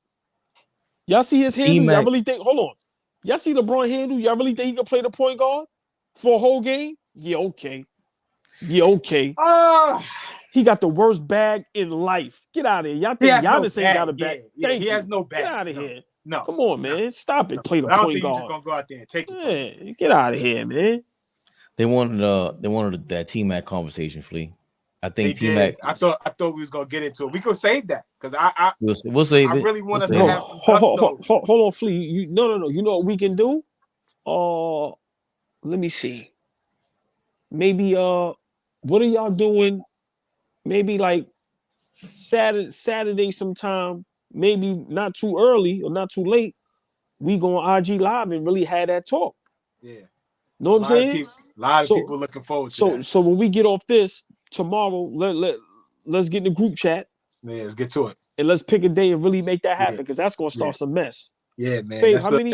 Y'all see his handle? Y'all really think? Hold on. Y'all see LeBron handle? Y'all really think he can play the point guard for a whole game? Yeah, okay. He got the worst bag in life. Get out of here. Y'all think Giannis ain't got a bag? He has no bag. Get out of here. No. Come on, man. Stop it. Play the point guard. I don't think you're just gonna go out there and take it. Get out of here, man. They wanted that T-Mac conversation, Flea. I They think T-Mac. did. I thought we was gonna get into it. We could save that because I We'll save it. really want us We'll to save have it. some Hold gusto. on, Flea. No. You know what we can do? Let me see. Maybe what are y'all doing? Maybe like Saturday sometime. Maybe not too early or not too late. We go on IG Live and really have that talk. Yeah, Know what I'm saying? A lot of So- people looking forward to that. So when we get off this tomorrow, let's get in the group chat Yeah, let's get to it. and let's pick a day and really make that happen Yeah. because that's gonna start some mess. Yeah, man. Babe, That's how many?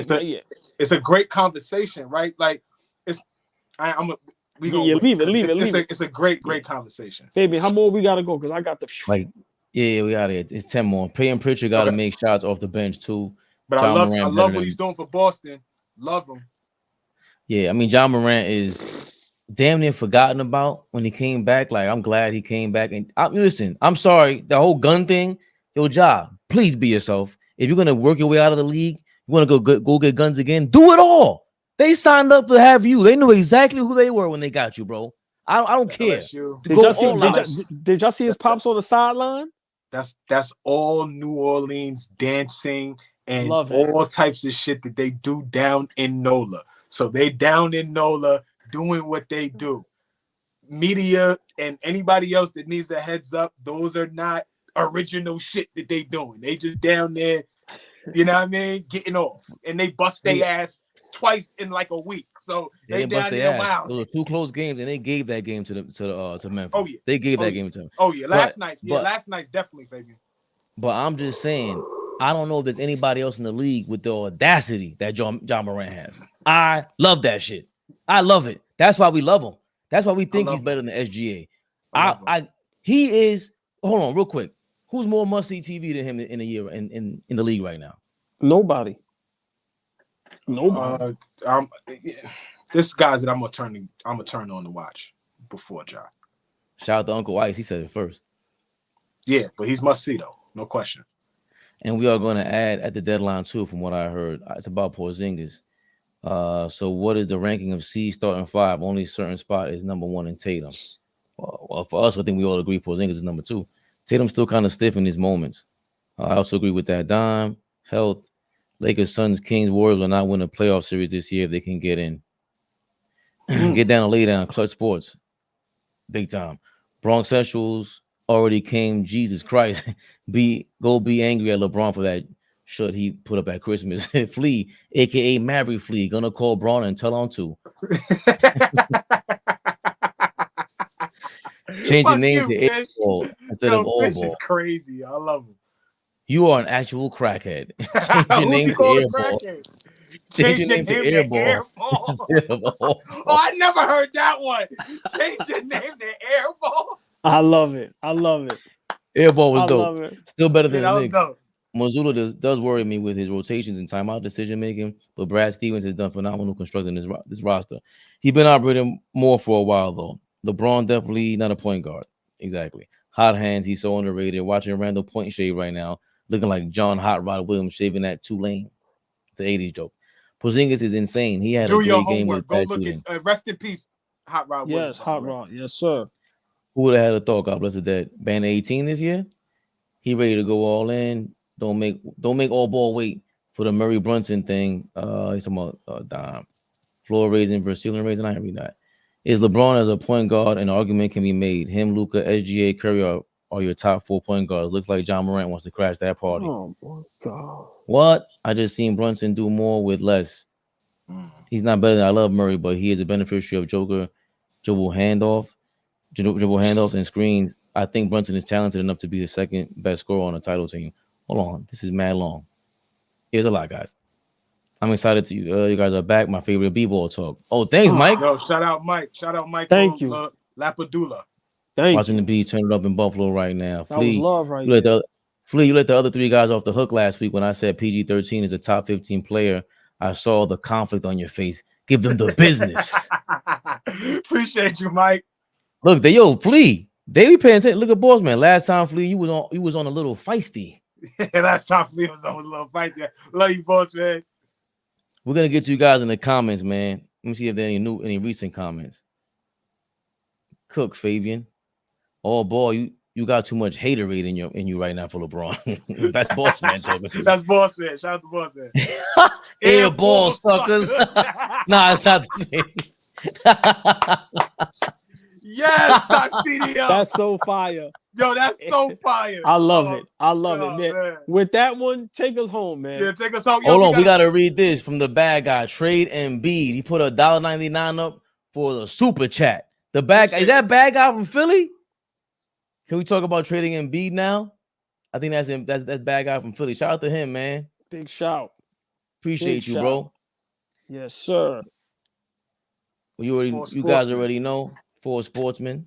it's a great conversation, right? Like Leave it. It's a great conversation. Fabian, how more we gotta go? Because I got the Like, yeah, we got it. It's 10 more. Payton Pritchard got to make shots off the bench too. But John I Morant love better what he's doing for Boston. Love him. Yeah, I mean, John Morant is damn near forgotten about when he came back. Like, I'm glad he came back. And listen, I'm sorry, the whole gun thing, your job, please be yourself. If you're gonna work your way out of the league, you want to go get guns again, do it all. They signed up to have you. They knew exactly who they were when they got you, bro. I don't care. LSU. Did y'all see his pops on the sideline? That's all New Orleans dancing and Love it. all types of shit that they do down in NOLA. So they down in NOLA doing what they do. Media and anybody else that needs a heads up, those are not original shit that they doing. They just down there, you know what I mean, getting off. And they bust their ass twice in like a week. So they down there wild. Those are 2 close games, and they gave that game to Memphis. Oh yeah, they gave that game to them. Oh yeah, last night's definitely, Fabian. But I'm just saying, I don't know if there's anybody else in the league with the audacity that John Morant has. I love that shit. I love it. That's why we love him. That's why we think he's better than SGA. He is. Hold on, real quick. Who's more must-see TV than him in a year in the league right now? Nobody. This guy's that I'm gonna turn on to watch before Ja. Shout out to Uncle Ice. He said it first. Yeah, but he's must see though, no question. And we are going to add at the deadline too, from what I heard. It's about Porzingis. So what is the ranking of C starting 5? Only certain spot is number 1 in Tatum. Well, for us, I think we all agree Porzingis is number 2. Tatum's still kind of stiff in these moments. I also agree with that. Dime, health, Lakers, Suns, Kings, Warriors will not win a playoff series this year if they can get in. Get down and lay down. Clutch Sports. Big time. Bronx Centrals already came. Jesus Christ. Be angry at LeBron for that shirt he put up at Christmas. Flea, a.k.a. Maverick Flea. Gonna call Braun and tell on to. Change your name to AllBall instead of AllBall. This is crazy. I love him. You are an actual crackhead. Change your name to AllBall. Change your name to AllBall. Oh, I never heard that one. Change your name to Airball. I love it. AllBall was dope. Still better than the Knicks. Dope. Mazzulla does worry me with his rotations and timeout decision making, but Brad Stevens has done phenomenal constructing this roster. He's been operating more for a while though. LeBron definitely not a point guard. Exactly. Hot hands. He's so underrated. Watching Randall point shave right now, looking like John Hot Rod Williams shaving that Tulane. It's an 80s joke. Porzingis is insane. He had a great game with Go bad look shooting. at rest in peace, Hot Rod Williams. Yes, Hot Rod. Yes, sir. Who would have had a thought? God bless the dead. Band 18 this year. He ready to go all in. Don't make AllBall wait for the Murray Brunson thing. He's talking about Dime. Floor raising versus ceiling raising. I ain't read that. Is LeBron as a point guard? An argument can be made. Him, Luka, SGA, Curry are your top 4 point guards. Looks like John Morant wants to crash that party. Oh my God. What? I just seen Brunson do more with less. He's not better than I love Murray, but he is a beneficiary of dribble handoffs and screens. I think Brunson is talented enough to be the second best scorer on a title team. Hold on, this is mad long. Here's a lot, guys. I'm excited to you guys are back. My favorite b-ball talk. Oh, thanks, Mike. Yo, shout out Mike. Thank you. Lapadula. Thank you. The B turn it up in Buffalo right now. That was love right you let the other 3 guys off the hook last week when I said PG-13 is a top 15 player. I saw the conflict on your face. Give them the business. Appreciate you, Mike. Look, Flea. They be paying attention. Look at Boss Man. Last time, Flea, you was on a little feisty. Last time Flea was on a little feisty. Love you, Boss Man. We're gonna get to you guys in the comments, man. Let me see if there are any recent comments. Cook Fabian. Oh boy, you got too much haterade in you right now for LeBron. That's boss man talking. That's boss man. Shout out to boss man. Air ball suckers. Nah, it's not the same. Yes, not CDL. That's so fire. Yo, that's so fire. I love it. I love oh, it, man. man. With that one, take us home, man. Yeah, take us home. Yo, Hold on, we gotta read this from the bad guy. Trade Embiid. He put $1.99 up for the super chat. The bad guy, is that bad guy from Philly? Can we talk about trading Embiid now? I think that's bad guy from Philly. Shout out to him, man. Big shout. Appreciate Big you, shout. bro. Yes, sir. Well, you guys already know for Sportsmen.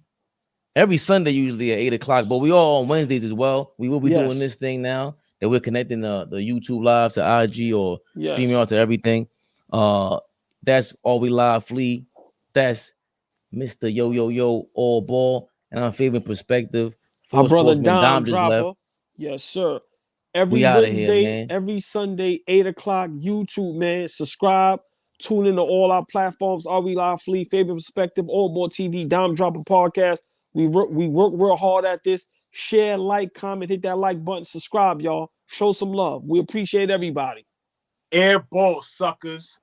Every Sunday, usually at 8 o'clock, but we all on Wednesdays as well. We will be doing this thing now that we're connecting the YouTube live to IG or streaming out to everything. That's all we live flea. That's Mr. Yo All Ball and our favorite perspective. Our brother Dom just left. Dropper. Yes, sir. Every We outta Wednesday, here, man. every Sunday, 8 o'clock, YouTube, man. Subscribe. Tune into all our platforms. Are We Live Flea, Fabian Perspective, AllBall TV, Dom Dropper Podcast. We work real hard at this. Share, like, comment, hit that like button, subscribe, y'all. Show some love. We appreciate everybody. Air ball suckers.